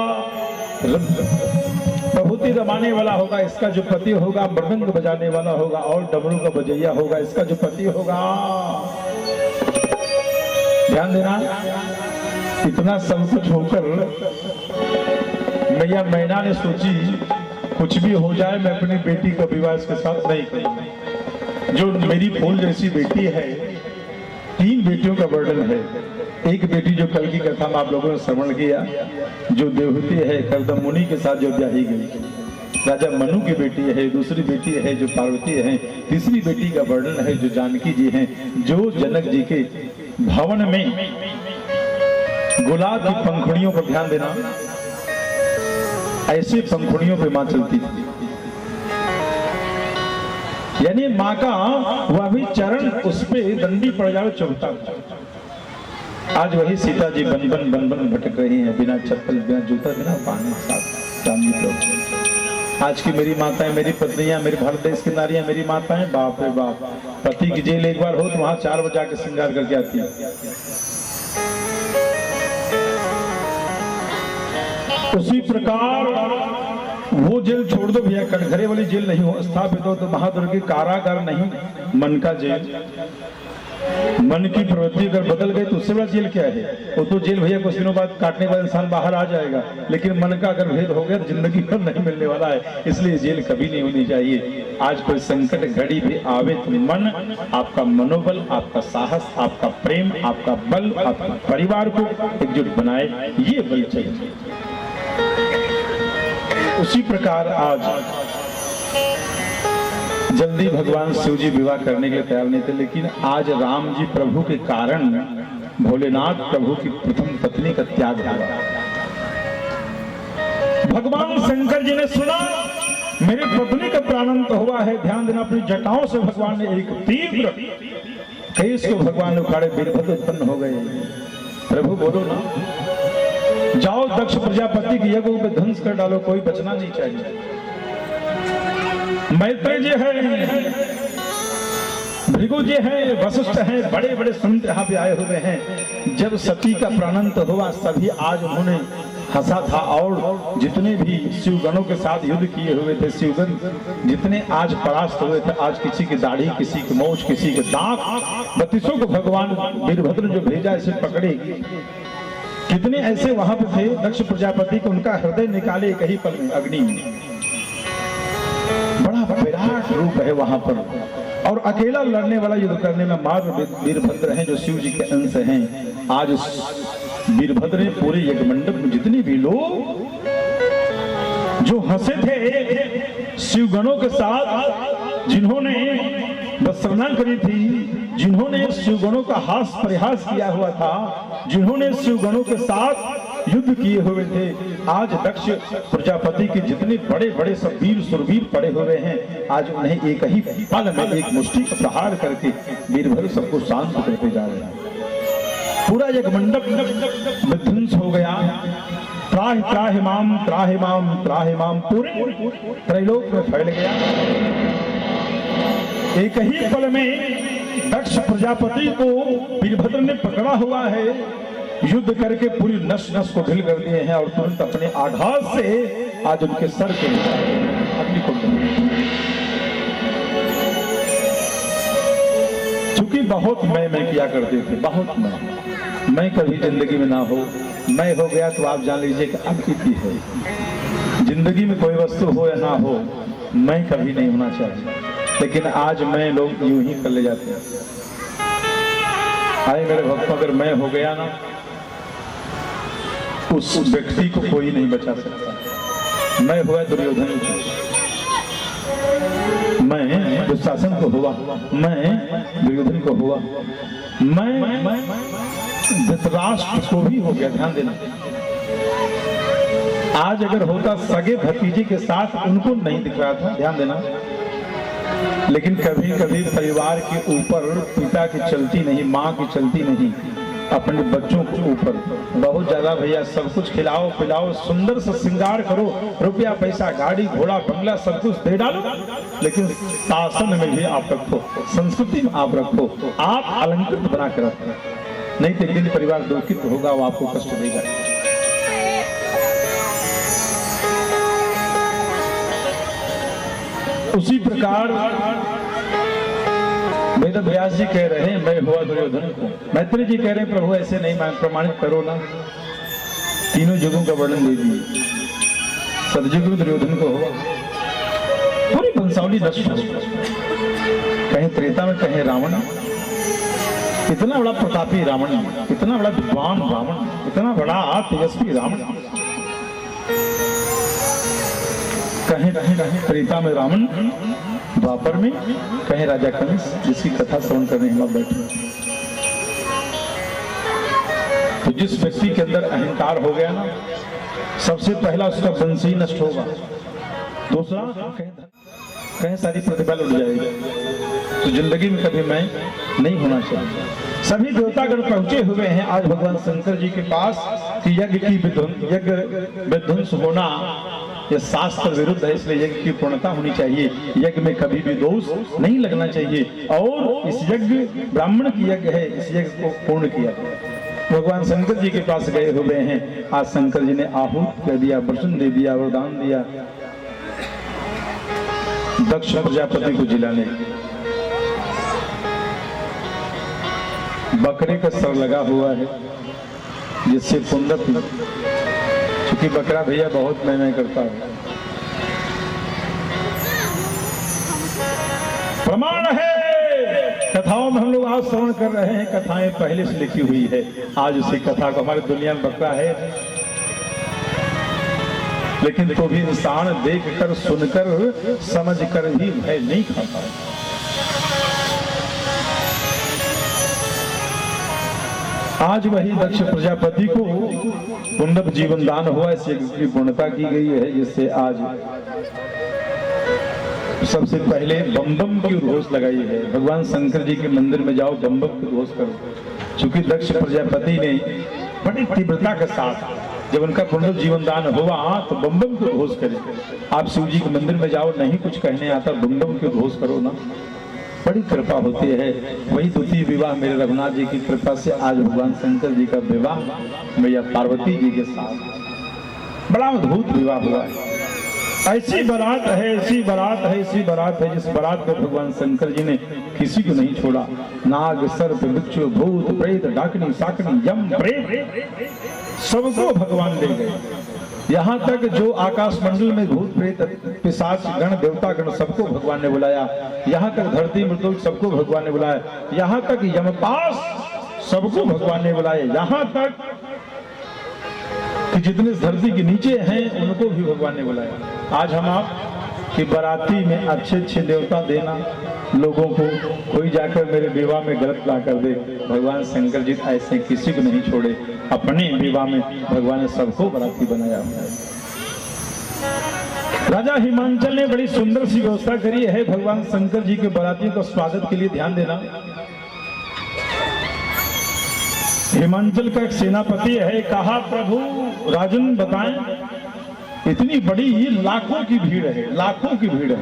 प्रभुति रमाने वाला होगा, इसका जो पति होगा मृदंग बजाने वाला होगा और डमरू का बजैया होगा, इसका जो पति होगा। ध्यान देना, इतना सब कुछ होकर मैया मैना ने सोची कुछ भी हो जाए मैं अपनी बेटी का विवाह इसके साथ नहीं करूंगी। जो मेरी फूल जैसी बेटी है, 3 बेटियों का वर्णन है। एक बेटी जो कल की कथा में आप लोगों ने श्रवण किया, जो देवहूति है कर्दम मुनि के साथ जो ब्याही गई, राजा मनु की बेटी है। दूसरी बेटी है जो पार्वती है। तीसरी बेटी का वर्णन है जो जानकी जी हैं, जो जनक जी के भवन में गुलाब की पंखुड़ियों पर ध्यान देना, ऐसे पंखुड़ियों पे मां चलती थी, यानी मां का वह भी चरण उस पे दंडी पड़ जाए चुभता। आज वही सीता जी बन बन भटक रही हैं, बिना चप्पल बिना जूता बिना पानी साथ चांदी लोग। आज की मेरी माताएं, मेरी पत्नियां, मेरे भारत देश की नारियां, मेरी माताएं, बाप रे बाप, पति की जेल एक बार हो तो वहां 4 बजे आके श्रृंगार करके आती है। उसी प्रकार वो जेल छोड़ दो भैया, कटघरे वाली जेल नहीं हो स्थापित हो तो महादुर्ग के कारागार नहीं, मन का जेल। मन की प्रवृत्ति अगर बदल गई तो उससे बड़ा जेल क्या है? वो तो जेल भैया कुछ दिनों बाद काटने के बाद इंसान बाहर आ जाएगा, लेकिन मन का अगर भेद हो गया तो जिंदगी भर नहीं मिलने वाला है। इसलिए जेल कभी नहीं होनी चाहिए। आज कोई संकट घड़ी भी आवे तो मन, आपका मनोबल, आपका साहस, आपका प्रेम, आपका बल, आपका परिवार को एकजुट बनाए, ये बल चाहिए। उसी प्रकार आज जल्दी भगवान शिव जी विवाह करने के लिए तैयार नहीं थे, लेकिन आज राम जी प्रभु के कारण भोलेनाथ प्रभु की प्रथम पत्नी का त्याग हुआ। भगवान शंकर जी ने सुना मेरी पत्नी का प्राणंत हुआ है, ध्यान देना, अपनी जटाओं से भगवान ने एक तीव्र केस को भगवान ने उखाड़े, वीरभद्र उत्पन्न हो गए। प्रभु बोलो ना, जाओ दक्ष प्रजापति की यज्ञ पे ध्वंस कर डालो, कोई बचना नहीं चाहिए। मैत्रेय जी है, भृगु जी है, वशिष्ठ है, बड़े बड़े संत यहाँ पे आए हुए हैं। जब सती का प्राणंत हुआ सभी आज उन्होंने हंसा था, और जितने भी शिवगणों के साथ युद्ध किए हुए थे, शिवगण जितने आज परास्त हुए थे, आज किसी की दाढ़ी, किसी की मूंछ, किसी के दांत, 32 को भगवान वीरभद्र जो भेजा इसे पकड़े। कितने ऐसे वहां पे थे दक्ष प्रजापति को उनका हृदय निकाले एक ही पल में अग्नि में। बड़ा विराट रूप है वहां पर, और अकेला लड़ने वाला युद्ध करने में मात्र वीरभद्र हैं जो शिव जी के अंश हैं। आज वीरभद्र ने पूरे यज्ञ मंडप में जितने भी लोग जो हंसे थे शिवगणों के साथ, जिन्होंने वस्त्रना करी थी, जिन्होंने शिवगणों का हास परिहास किया हुआ था, जिन्होंने शिवगणों के साथ युद्ध किए हुए थे। आज दक्ष प्रजापति के जितने बड़े बड़े सब वीर सुरवीर पड़े हुए हैं, आज उन्हें एक ही पल में एक मुष्टि प्रहार करके वीरभद्र सबको शांत करते जा रहे हैं। पूरा एक मंडप विध्वंस हो गया। त्राहि त्राहि माम त्राहि माम त्राहि माम पूरे त्रैलोक में फैल गया। एक ही पल में दक्ष प्रजापति को वीरभद्र ने पकड़ा हुआ है, युद्ध करके पूरी नस नस को ढील कर दिए हैं और तुरंत अपने आघात से आज उनके सर के अग्निकुंड में। चूंकि बहुत मैं किया करते थे, बहुत मैं कभी जिंदगी में ना हो। मैं हो गया तो आप जान लीजिए कि अब की है। जिंदगी में कोई वस्तु हो या ना हो, मैं कभी नहीं होना चाहिए, लेकिन आज मैं लोग यूं ही कर ले जाते हैं। आए मेरे भक्तों, अगर मैं हो गया ना, उस व्यक्ति को कोई नहीं बचा सकता। मैं हुआ दुर्योधन को, मैं दुशासन को हुआ, मैं दुर्योधन को हुआ, मैं धृतराष्ट्र को भी हो गया। ध्यान देना, आज अगर होता सगे भतीजे के साथ, उनको नहीं दिख रहा था, ध्यान देना। लेकिन कभी कभी परिवार के ऊपर पिता की चलती नहीं, माँ की चलती नहीं, अपने बच्चों के ऊपर बहुत ज्यादा भैया सब कुछ खिलाओ पिलाओ, सुंदर से श्रृंगार करो, रुपया पैसा गाड़ी घोड़ा बंगला सब कुछ दे डालो, लेकिन शासन में भी आप रखो, संस्कृति में आप रखो, आप अलंकृत बना कर रखो, नहीं तो एक दिन परिवार दुखित होगा, वो आपको कष्ट देगा। उसी प्रकार वेद व्यास जी कह रहे हैं मैं हुआ दुर्योधन को। मैत्री जी कह रहे हैं प्रभु ऐसे नहीं, मैं प्रमाणित करो ना, तीनों युगों का वर्णन दे दिए। सतयुग में दुर्योधन को हुआ, पूरी वंशावली नष्ट हो, कहीं त्रेता में कहीं रावण, इतना बड़ा प्रतापी रावण, इतना बड़ा विद्वान रावण, इतना बड़ा तेजस्वी रावण, कहीं त्रेता में रावण, द्वापर में कहीं राजा कंस, जिसकी कथा श्रवण करने हम बैठे। तो जिस व्यक्ति के अंदर अहंकार हो गया ना, सबसे पहला उसका वंश ही नष्ट होगा, दूसरा कहीं सारी प्रतिभा लुट जाएगी। तो जिंदगी में कभी मैं नहीं होना चाहिए। सभी देवतागण पहुंचे हुए हैं आज भगवान शंकर जी के पास कि यज्ञ विध्वंस होना यह शास्त्र विरुद्ध है, इसलिए यज्ञ की पूर्णता होनी चाहिए, यज्ञ में कभी भी दोष नहीं लगना चाहिए। और इस यज्ञ ब्राह्मण की यज्ञ है, इस यज्ञ को पूर्ण किया गया। भगवान शंकर जी के पास गए हुए हैं। आज शंकर जी ने आहूत कर दिया, वचन दे दिया, वरदान दिया दक्ष प्रजापति को जिलाने। बकरे का सर लगा हुआ है, जिससे पुण्य, क्योंकि बकरा भैया बहुत मैं करता है। प्रमाण है, कथाओं में हम लोग आज श्रवण कर रहे हैं, कथाएं पहले से लिखी हुई है। आज उसी कथा को हमारी दुनिया में बकरा है, लेकिन तो भी इंसान देखकर सुनकर समझकर भी भय नहीं खाता। आज वही दक्ष प्रजापति को पुण्य जीवन दान हुआ, इस यज्ञ की पूर्णता की गई है, जिससे आज सबसे पहले बम बम की उद्घोष लगाई है। भगवान शंकर जी के मंदिर में जाओ, बम बम की उद्घोष करो, क्योंकि दक्ष प्रजापति ने बड़ी तीव्रता के साथ जब उनका पुण्य जीवन दान हुआ तो बम बम की उद्घोष करे। आप शिव जी के मंदिर में जाओ, नहीं कुछ कहने आता, बम बम की उद्घोष करो ना, बड़ी कृपा होती है। वही द्वितीय विवाह मेरे रघुनाथ जी की कृपा से आज भगवान शंकर जी का विवाह मैया पार्वती जी के साथ बड़ा अद्भुत विवाह हुआ है। ऐसी बारात है, ऐसी बारात है, ऐसी बारात है, जिस बारात को भगवान शंकर जी ने किसी को नहीं छोड़ा। नाग सर्प बिच्छू भूत प्रेत डाकनी साकनी यम प्रेत सबको भगवान ले गए। यहाँ तक जो आकाश मंडल में भूत प्रेत पिशाच गण देवता गण सबको भगवान ने बुलाया। यहाँ तक धरती मृत्यु सबको भगवान ने बुलाया। यहाँ तक यमपास सबको भगवान ने बुलाया। यहाँ तक कि जितने धरती के नीचे हैं उनको भी भगवान ने बुलाया। आज हम आप कि बाराती में अच्छे अच्छे न्योता देना लोगों को, कोई जाकर मेरे विवाह में गलत ना कर दे। भगवान शंकर जी ऐसे किसी को नहीं छोड़े, अपने विवाह में भगवान ने सबको बाराती बनाया हुआ है। राजा हिमांचल ने बड़ी सुंदर सी व्यवस्था करी है भगवान शंकर जी के बारातियों को स्वागत के लिए। ध्यान देना, हिमांचल का एक सेनापति है, कहा प्रभु राजन बताएं, इतनी बड़ी लाखों की भीड़ है, लाखों की भीड़ है,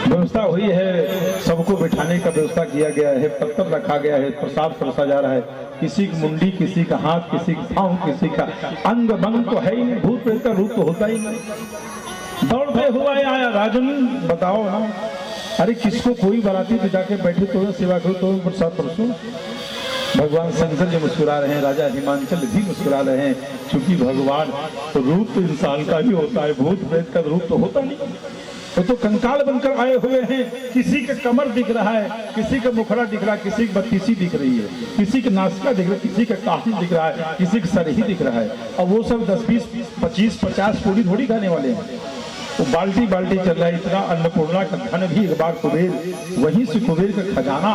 व्यवस्था हुई है, सबको बिठाने का व्यवस्था किया गया है, पत्थर रखा गया है, प्रसाद परसा जा रहा है, किसी की मुंडी, किसी का हाथ, किसी का पांव, किसी का अंग भंग तो है ही नहीं, भूत प्रेत का रूप तो होता ही नहीं। दौड़ते हुआ आया, राजन बताओ ना, अरे किसको कोई बाराती बिठा के बैठे तो सेवा करो तो प्रसाद परसो। भगवान शंकर जी मुस्कुरा रहे हैं, राजा हिमांचल भी मुस्कुरा रहे हैं, क्योंकि भगवान तो रूप तो इंसान का भी होता है, भूत प्रेत का रूप तो होता नहीं। वो तो कंकाल बनकर आए हुए हैं, किसी का कमर दिख रहा है, किसी का मुखड़ा दिख रहा है, किसी की बत्तीसी दिख रही है, किसी का नासिका दिख रहा है, किसी का कान दिख रहा है, किसी का सर ही दिख रहा है। और वो सब 10, 20, 25, 50 पूरी थोड़ी खाने वाले हैं। वो बाल्टी बाल्टी चल रहा है। इतना अन्नपूर्णा का धन भी एक बार कुबेर, वहीं से कुबेर का खजाना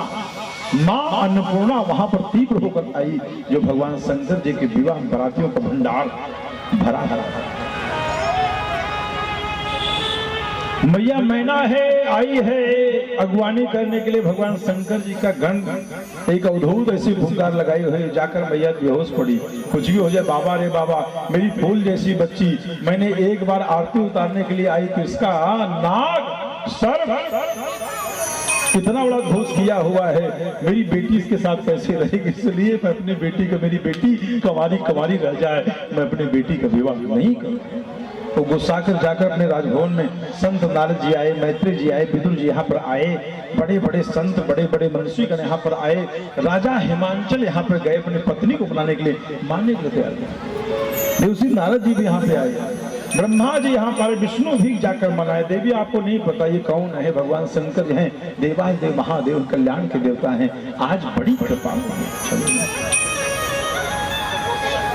माँ अन्नपूर्णा वहां पर तीव्र होकर आई, जो भगवान शंकर जी के विवाह बारातियों का भंडार भरा भरा। मैया मैना है, आई है अगवानी करने के लिए भगवान शंकर जी का गण, एक अवधूत ऐसी फुंकार लगाई हुई, जाकर मैया बेहोश पड़ी। कुछ भी हो जाए, बाबा रे बाबा, मेरी फूल जैसी बच्ची, मैंने एक बार आरती उतारने के लिए आई तो इसका नाक सर कितना बड़ा घोष किया हुआ है, मेरी बेटी इसके साथ कैसे रहेगी, इसलिए मैं अपनी बेटी को, मेरी बेटी कवारी कवारी रह जाए, मैं अपनी बेटी का विवाह नहीं करूँ। तो गुस्सा कर जाकर अपने राजभवन में संत नारद जी आए, मैत्री जी आए, विदुर जी यहाँ पर आए, बड़े बड़े संत, बड़े बड़े मनुष्यगण यहाँ पर आए। राजा हिमांचल यहाँ पर गए अपनी पत्नी को बुलाने के लिए, मानने के लिए तैयार थे। देवसी नारद जी भी यहाँ पे आए, ब्रह्मा जी यहाँ पर, विष्णु भी जाकर मनाए। देवी आपको नहीं पता ये कौन है, भगवान शंकर हैं, देवादेव महादेव कल्याण के देवता हैं। आज बड़ी कृपा हुई।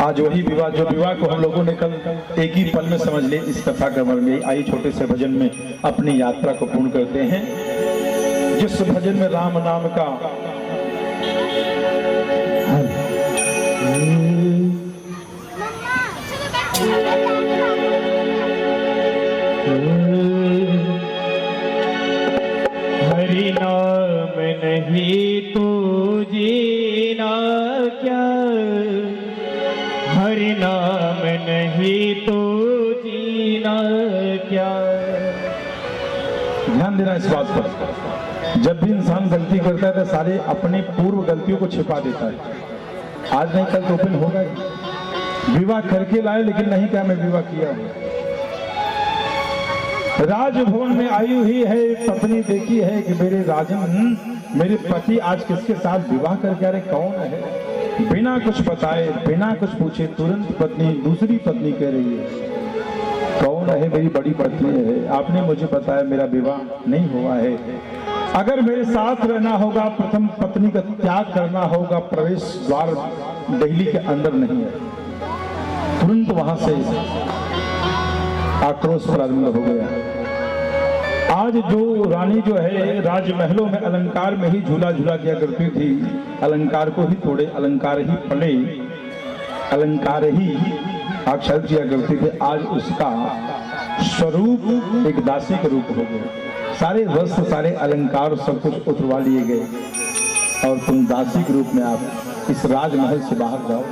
आज वही विवाह, जो विवाह को हम लोगों ने कल एक ही पल में समझ ले, इस कथा का वर्णन आई छोटे से भजन में अपनी यात्रा को पूर्ण करते हैं। जिस भजन में राम नाम का हरि नाम नहीं तो जीना क्या, हरि नाम नहीं तो जीना क्या। ध्यान देना इस बात पर, जब भी इंसान गलती करता है तो सारे अपने पूर्व गलतियों को छिपा देता है। आज नहीं कल तो ओपन होगा। विवाह करके लाए लेकिन नहीं क्या मैं विवाह किया हूं। राजभवन में आई हुई है पत्नी, देखी है कि मेरे राजन, मेरे पति आज किसके साथ विवाह करके आ रहे, कौन है। बिना कुछ बताए, बिना कुछ पूछे तुरंत पत्नी दूसरी पत्नी कह रही है, कौन है, मेरी बड़ी पत्नी है, आपने मुझे बताया मेरा विवाह नहीं हुआ है। अगर मेरे साथ रहना होगा, प्रथम पत्नी का त्याग करना होगा, प्रवेश द्वार दिल्ली के अंदर नहीं है। तुरंत वहां से आक्रोश प्रारंभ हो गया। आज जो रानी जो है राजमहलों में अलंकार में ही झूला झूला किया करती थी, अलंकार को ही तोड़े, अलंकार ही पले, अलंकार ही आक्षेप किया करते थे। आज उसका स्वरूप एक दासी के रूप हो गया। सारे वस्त्र, सारे अलंकार, सब कुछ उतरवा लिए गए और तुम दासी के रूप में आप इस राजमहल से बाहर जाओ।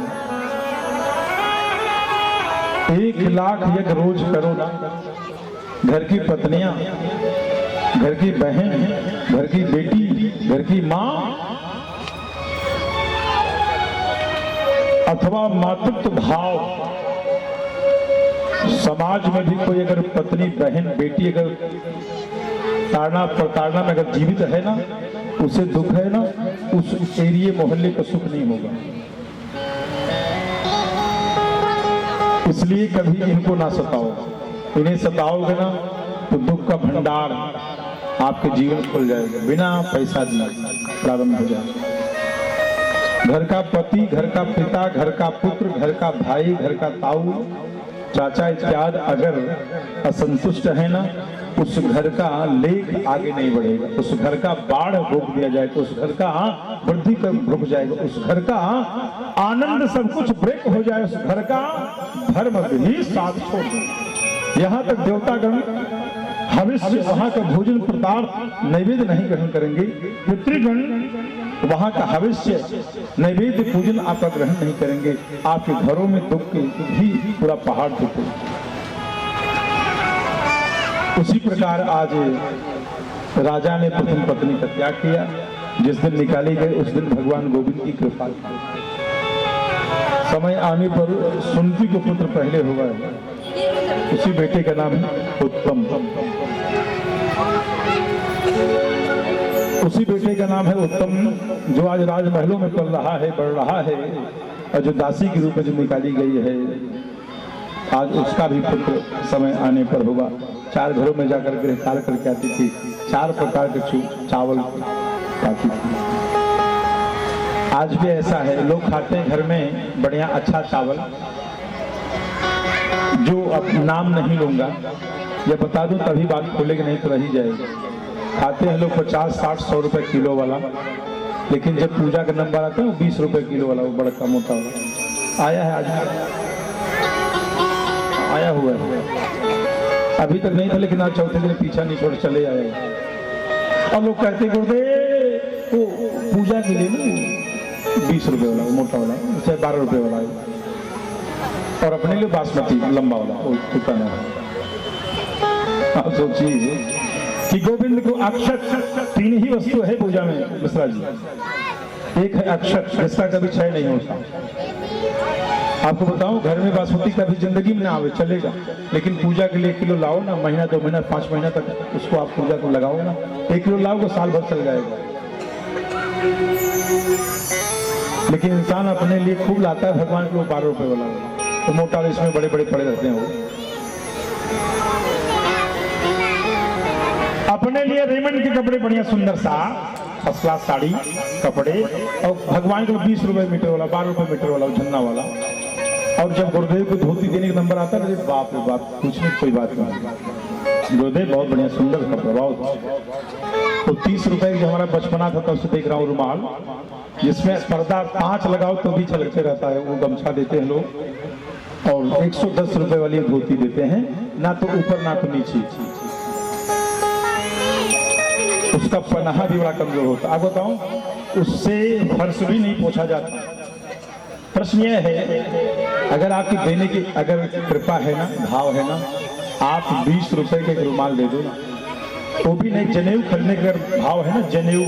1 लाख यज्ञ रोज करो ना। घर की पत्नियां, घर की बहन, घर की बेटी, घर की मां अथवा मातृत्व भाव, समाज में भी कोई अगर पत्नी, बहन, बेटी अगर ताड़ना प्रताड़ना में अगर जीवित है ना, उसे दुख है ना, उस एरिए मोहल्ले का सुख नहीं होगा। इसलिए कभी इनको ना सताओ। इन्हें सताओगे ना तो दुख का भंडार आपके जीवन खुल जाएगा, बिना पैसा दिए प्रारंभ हो जाएगा। घर का पति, घर का पिता, घर का पुत्र, घर का भाई, घर का ताऊ, चाचा इत्यादि अगर असंतुष्ट है ना, उस घर का लेख आगे नहीं बढ़ेगा, उस घर का बाढ़ रोक दिया जाएगा, उस घर का वृद्धि कर रुक जाएगा, उस घर का आनंद सब कुछ ब्रेक हो जाए, उस घर का धर्म भी साथ छोड़ दे। यहाँ तक देवतागण हविष्य वहां का भोजन पदार्थ नैवेद्य नहीं ग्रहण करेंगे, पितृगण वहां का हविष्य नैवेद्य पूजन आपका ग्रहण नहीं करेंगे, आपके घरों में दुख भी पूरा पहाड़ दिखे। उसी प्रकार आज राजा ने प्रथम पत्नी का त्याग किया, जिस दिन निकाली गई उस दिन भगवान गोविंद की कृपा। समय आने पर सुनती को पुत्र पहले हुआ है, उसी बेटे का नाम है उत्तम, उसी बेटे का नाम है उत्तम, जो आज राजमहलों में पल रहा है, बढ़ रहा है, और जो दासी के रूप में जो निकाली गई है, आज उसका भी पुत्र समय आने पर होगा। 4 घरों में जाकर गृहकार्य करके आती थी, 4 प्रकार के चावल खाती थी। आज भी ऐसा है, लोग खाते हैं घर में बढ़िया अच्छा चावल, जो अब नाम नहीं लूंगा या बता दूं तभी बात खोलेगी, नहीं तो रही जाएगी। खाते हैं लोग 50, 60, 100 रुपए किलो वाला, लेकिन जब पूजा का नंबर आता है वो 20 रुपए किलो वाला, वो बड़ा मोटा वाला आया है, आज आया हुआ है, अभी तक नहीं था लेकिन आज चौथे दिन पीछा नहीं छोड़ चले आए। और लोग कहते गुरुदेव वो पूजा के लिए ना 20 रुपए वाला मोटा वाला, चाहे 12 रुपए वाला है, और अपने लिए बासमती लंबा वाला वो टुकाना है। आप सोचिए कि गोविंद को अक्षत 3 ही वस्तु है पूजा में मिश्रा जी। एक है अक्षत, जिसका कभी क्षय नहीं होता। आपको बताऊं, घर में बासमती कभी जिंदगी में ना आवे, चलेगा, लेकिन पूजा के लिए 1 किलो लाओ ना, महीना 2 महीना 5 महीना तक उसको आप पूजा को लगाओ ना, 1 किलो लाओगे साल भर चल जाएगा। लेकिन इंसान अपने लिए खूब लाता है, भगवान के लिए 12 रुपए वाला, तो मोटा इसमें बड़े बड़े पड़े रहते हैं। वो अपने लिए रेमंड के कपड़े बढ़िया सुंदर सा फर्स्ट क्लास साड़ी कपड़े, और भगवान को 20 रुपए मीटर वाला, 12 रुपए मीटर वाला झन्ना वाला। और जब गुरुदेव को धोती देने का नंबर आता है, बाप रे बाप, पूछने कोई बात नहीं, गुरुदेव बहुत बढ़िया सुंदर कपड़ा, बहुत। तो 30 रुपए की हमारा बचपना था, तब से देख रहा हूँ रुमाल, जिसमें पर्दा 5 लगाओ तो भी छलकते रहता है, वो गमछा देते हैं लोग। और 110 रुपए वाली धोती देते हैं, ना तो ऊपर ना तो नीचे, उसका पनाहा भी बड़ा कमजोर होता। आप बताऊं, उससे फर्श भी नहीं पोछा जाता। प्रश्न यह है, अगर आपकी देने की अगर कृपा है ना, भाव है ना, आप 20 रुपए के रुमाल दे दो ना, वो भी नहीं, जनेऊ खरीदने का भाव है ना, जनेऊ,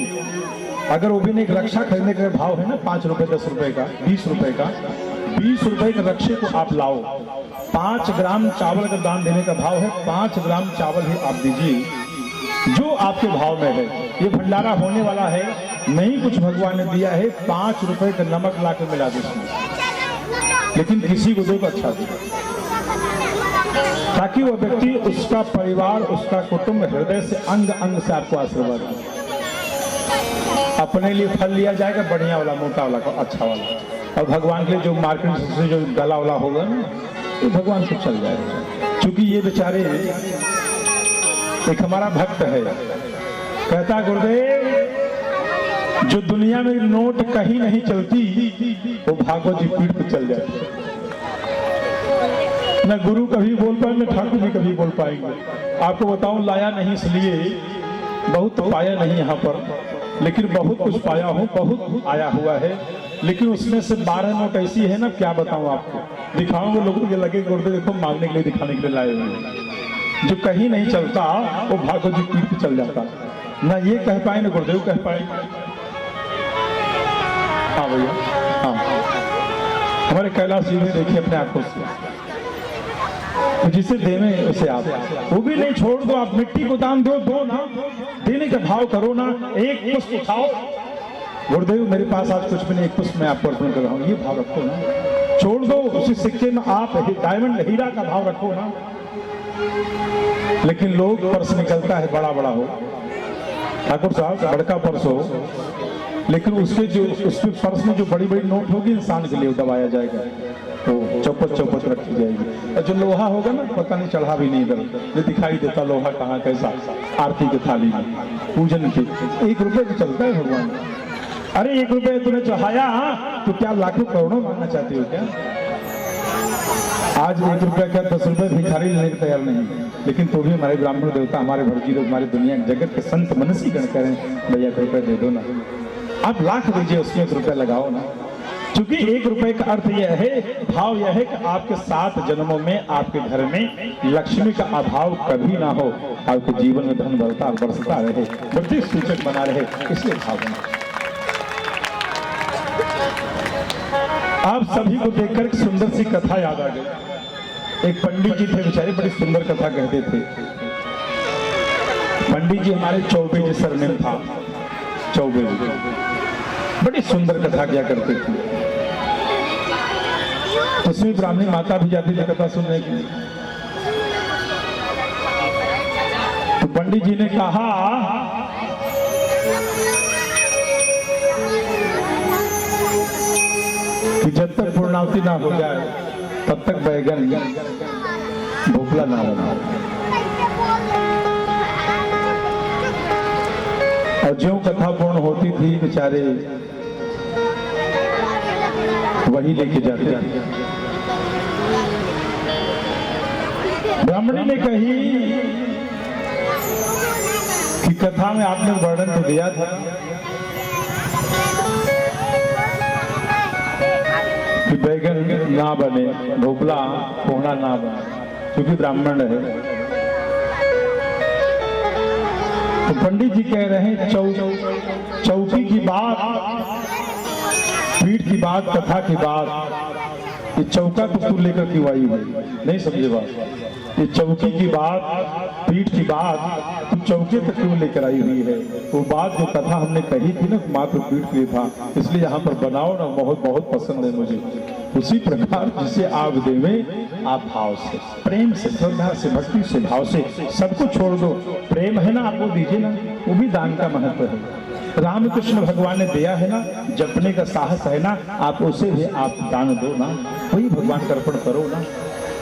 अगर वो भी नहीं रक्षा खरीदने का भाव है ना, 5 रुपए 10 रुपए का, 20 रुपए का, 20 रुपए के रक्षे को आप लाओ। 5 ग्राम चावल का दान देने का भाव है, 5 ग्राम चावल ही आप दीजिए, जो आपके भाव में है। ये भंडारा होने वाला है, नहीं कुछ भगवान ने दिया है, 5 रुपए का नमक ला के मिला दो, लेकिन किसी को दो तो अच्छा दो, ताकि वह व्यक्ति, उसका परिवार, उसका कुटुंब हृदय से अंग अंग से आपको आशीर्वाद दे। अपने लिए फल लिया जाएगा बढ़िया वाला, मोटा वाला, अच्छा वाला, और भगवान के लिए जो मार्केट से जो गला वाला होगा ना, तो भगवान को चल जाएगा। क्योंकि ये बेचारे, एक हमारा भक्त है, कहता गुरुदेव जो दुनिया में नोट कहीं नहीं चलती, वो भागवत जी पीठ पे चल जाती। न गुरु कभी बोल पाए, न ठाकुर जी कभी बोल पाएंगे। आपको बताऊं, लाया नहीं इसलिए, बहुत तो पाया नहीं यहाँ पर, लेकिन बहुत कुछ पाया हूँ, बहुत आया हुआ है, लेकिन उसमें से 12 नोट ऐसी है ना, क्या बताऊं आपको, दिखाऊंगे लोगों को लगे गुरुदेव देखो मांगने के लिए, दिखाने के लिए लाए हुए हैं। जो कहीं नहीं चलता वो भागवत जी पीठ पे चल जाता, ना ये कह पाए ना गुरुदेव कह पाए। हाँ भैया, हाँ, हमारे कैलाश जी ने देखिए अपने आंखों से, तो जिसे देवे उसे आप, वो भी नहीं छोड़ दो, आप मिट्टी को दान दो ना, देने का भाव करो ना, एक पुष्प उठाओ, गुरुदेव मेरे पास आज कुछ भी नहीं, एक पुष्प मैं आपको अर्पण कर रहा हूँ, ये भाव रखो ना, छोड़ दो, उसी सिक्के में आप डायमंड हीरा का भाव रखो ना। लेकिन लोग पर्स निकलता है बड़ा बड़ा हो, ठाकुर साहब बड़का पर्स हो, लेकिन उसके जो उसके पर्स में जो बड़ी बड़ी नोट होगी इंसान के लिए दबाया जाएगा, तो चौपट चौपट रखी जाएगी। और जो लोहा होगा ना, पता नहीं चढ़ा भी नहीं, इधर ये दिखाई देता लोहा कहाँ कैसा, आरती की थाली में पूजन की 1 रुपये तो चलता है भगवान। अरे 1 रुपये तूने चढ़ाया तो क्या लाखों करोड़ों मांगना चाहती हो क्या? आज 1 रुपया क्या 10 रुपये भिखारी लेने को तैयार नहीं, लेकिन तो भी हमारे ब्राह्मण देवता, हमारे भटजी लोग, हमारी दुनिया जगत के संत मनसी गण करें भैया 1 रुपये दे दो ना, आप लाख दीजिए, उसमें 1 रुपया लगाओ ना। क्योंकि 1 रुपए का अर्थ यह है, भाव यह है कि आपके 7 जन्मों में आपके घर में लक्ष्मी का अभाव कभी ना हो, आपके जीवन में धन बढ़ता बरसता रहे, वृद्धि सूचक बना रहे, इसलिए भाव बना। आप सभी को देखकर एक सुंदर सी कथा याद आ गई। एक पंडित जी थे, बेचारे बड़ी सुंदर कथा कहते थे। पंडित जी हमारे चौबे जी सरनेम था, चौबे जी बड़ी सुंदर कथा किया करते थे। उसमें ब्राह्मणी माता भी जाती थी कथा सुनने की। तो पंडित जी ने कहा कि जब तक पूर्णावती ना हो जाए तब तक बैगन भोपला ना बना। और जो कथा पूर्ण होती थी बेचारे वही लेके जाते थे। ब्राह्मणी ने कही कि कथा में आपने वर्णन तो दिया था कि बैगन ना बने, ढोकला पोहना ना बने, क्योंकि ब्राह्मण है। तो पंडित जी कह रहे हैं चौकी की बात, पीठ की बात, कथा की बात, ये चौका तो तू लेकर क्यों आई है? नहीं समझे बात। ये चौकी की बात, पीठ की बात, तू चौके तक क्यों लेकर आई हुई है? वो बात जो कथा हमने कही थी ना, मात्र पीठ के लिए था, इसलिए यहाँ पर बनाओ ना, बहुत बहुत पसंद है मुझे। उसी प्रकार जिसे आप देवे, आप भाव से, प्रेम से, श्रद्धा से, भक्ति से, भाव से सबको छोड़ दो। प्रेम है ना, आपको दीजिए ना, वो भी दान का महत्व है। रामकृष्ण भगवान ने दिया है ना, जपने का साहस है ना, आप उसे भी आप दान दो ना, वही भगवान का अर्पण करो ना।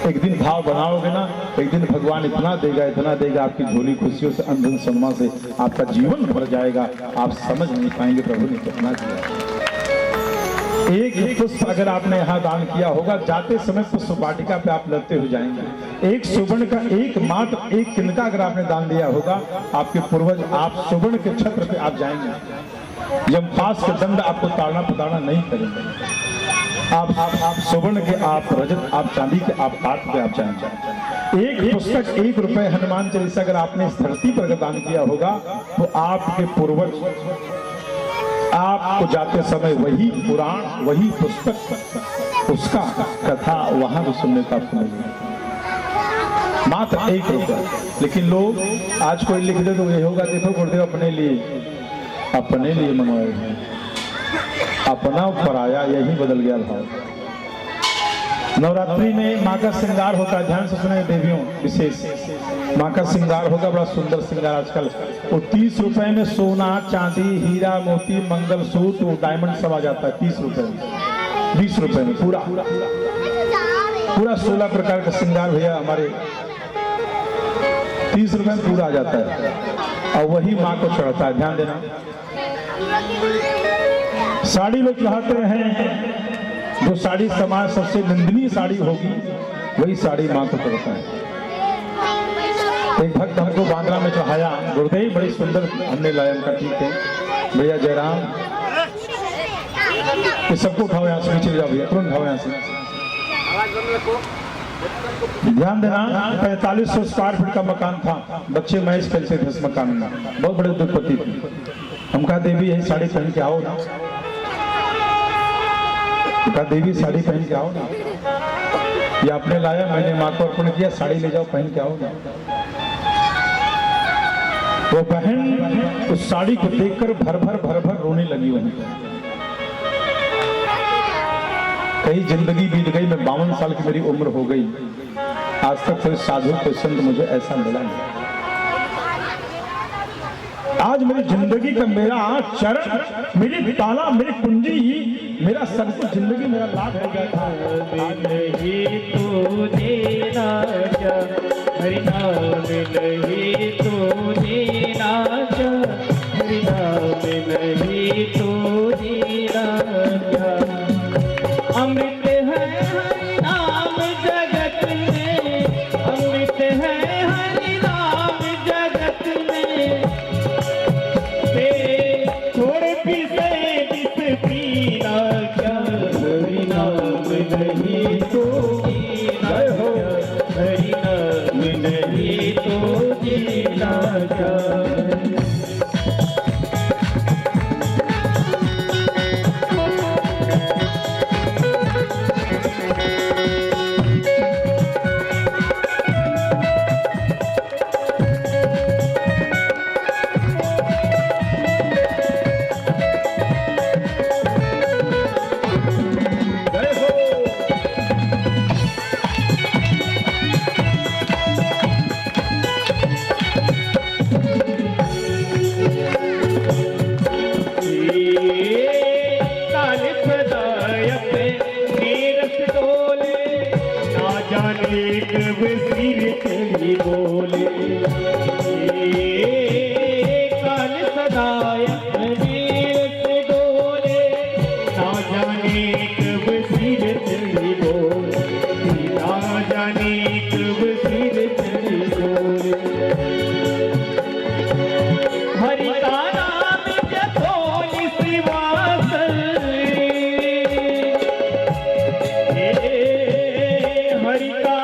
एक दिन भाव बनाओगे ना, एक दिन भगवान इतना देगा, आपकी झोली खुशियों से, अंधन सम्मान से आपका जीवन भर जाएगा। आप समझ नहीं पाएंगे प्रभु ने कितना दिया। एक पुष्प अगर आपने यहाँ दान किया होगा, जाते समय पुष्प वाटिका पे आप लगते हो जाएंगे। एक सुवर्ण का एक मात्र एक तिनका अगर आपने दान दिया होगा, आपके पूर्वज आप सुवर्ण के छत्र पे आप जाएंगे। जब पास के दंड आपको ताड़ना पताड़ना नहीं करेंगे। आप सुवर्ण के, आप रजत, आप चांदी के, आप काठ पे आप जाएंगे। एक पुस्तक 1 रुपए हनुमान चालीसा अगर आपने इस धरती पर दान किया होगा, तो आपके पूर्वज आपको जाते समय वही पुराण, वही पुस्तक, उसका कथा वहां भी सुनने का आपको मिलेगा। मात्र 1 रुपया। लेकिन लोग आज कोई लिख दे तो ये होगा, देखो गुरुदेव अपने लिए मनवाए हैं, अपना पराया, यही बदल गया भाव। नवरात्रि में माँ का श्रृंगार होता है, ध्यान से सुने देवियों, विशेष माँ का श्रृंगार होगा, बड़ा सुंदर श्रृंगार। आजकल वो 30 रुपए में सोना, चांदी, हीरा, मोती, मंगलसूत्र, डायमंड सब आ जाता है 30 रुपए में। 20 रुपए में पूरा 16 प्रकार का श्रृंगार भैया हमारे 30 रुपए में पूरा आ जाता है, और वही माँ को चढ़ता है। ध्यान देना। साड़ी लोग चाहते हैं, जो साड़ी समाज सबसे निंदनीय साड़ी होगी, वही साड़ी माँ को चढ़ता है। एक भक्त हमको बांद्रा में चढ़ाया, गुरुदेव बड़ी सुंदर हमने लाया, उनका ठीक है भैया जयराम, ये सबको उठाओ यहाँ से, नीचे जाओ भैया, तुरंत उठाओ यहाँ से। ध्यान देना, 4500 स्क्वायर फीट का मकान था, बच्चे मैच खेलते थे इस मकान में, बहुत बड़े उद्योगपति थे। हम कहा देवी यही साड़ी पहन के आओ ना, कहा देवी साड़ी पहन के आओ ना, ये आपने लाया, मैंने माँ को अर्पण किया, साड़ी ले जाओ पहन के आओ ना। वो बहन उस साड़ी को देखकर भर भर रोने लगी। वहीं कई जिंदगी बीत गई, मैं 52 साल की मेरी उम्र हो गई, आज तक कोई साधु कोई संत मुझे ऐसा मिला नहीं। आज मेरी जिंदगी का मेरा चरण, मेरी ताला, मेरी कुंजी ही मेरा सब कुछ, जिंदगी मेरा लाभ हो गया था। नहीं तूने राजा हरि नाम नहीं तूने राजा हरि नाम नहीं तूने राजा। अमृत है हरि नाम जगत में, अमृत है हरि नाम जगत में। तेरे थोड़े पीसे जिस पीना क्या, हरि नाम नहीं तो जीना क्या, हरि नाम नहीं तो जीना क्या। कब सिर चली बोले काल सदाय से डोले, ना जाने कब सिर चली बोले, ना जाने कब सिर चली बोले। हरि का नाम जपो निस्वासल, हरि का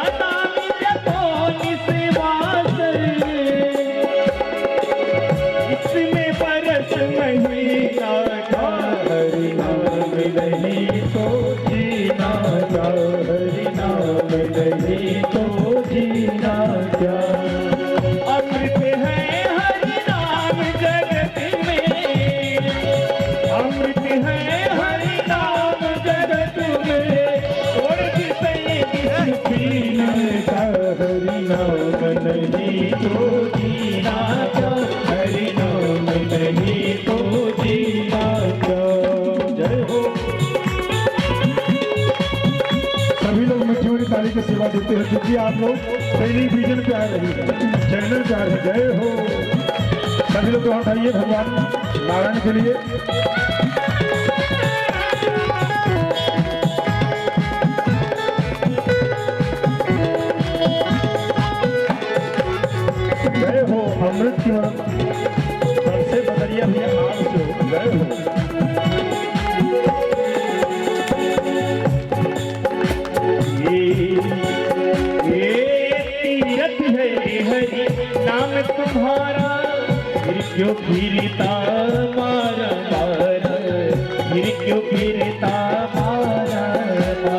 हरि नाम नहीं तो जीना क्या, हरि नाम नहीं तो जीना क्या। अमृत है हरि नाम जगत में, अमृत है हरि नाम जगत में। और पीना क्या, हरि नाम नहीं तो जीना क्या, हरि नाम नहीं तो जीना क्या। जय हो। सभी लोग मीठी मीठी ताली की सेवा देते हैं, क्योंकि आप लोग टेलीविजन पे आ रही है, चैनल पे आ रहे हैं। जय हो। सभी लोग तो उठाइए भगवान नारायण के लिए। जय हो। अमृत की सबसे बदरिया भी आप से। जय हो। तीरथ है हरि नाम तुम्हारा, फिर क्यों फिरता मारा मारा, फिर क्यों फिरता मारा मारा।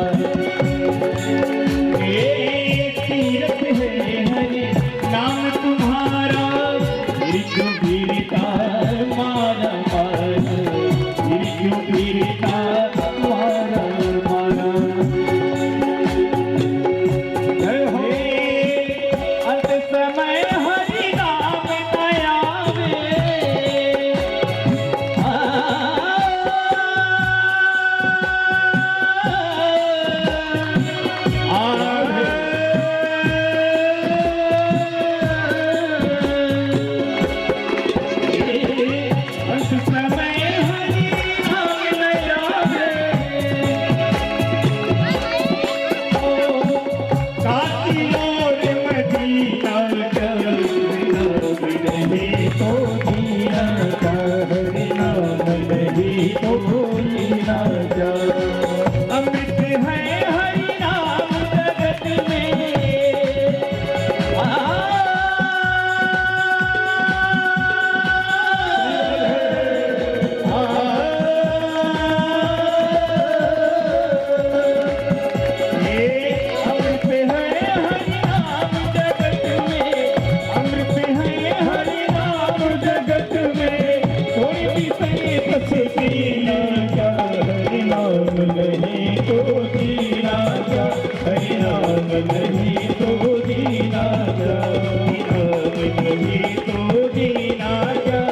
तीरथ है हरि नाम तुम्हारा, फिर क्यों फिरता मारा मारा, फिर क्यों फिरता मारा मारा। समय हरि नाम नयावे, समय हरि नाम नयावे। काशी और मदीना नहीं तो जीना क्या, हरि नाम नहीं तो जीना क्या। अमृत है हरि नाम जगत में, अमृत है हरि नाम जगत में, अमृत है हरि नाम जगत में। कोई भी सही बस पीना क्या, हरि नाम नहीं तो जीना क्या, हरि नाम नहीं तो जीना क्या, हरि नाम नहीं तो जीना क्या,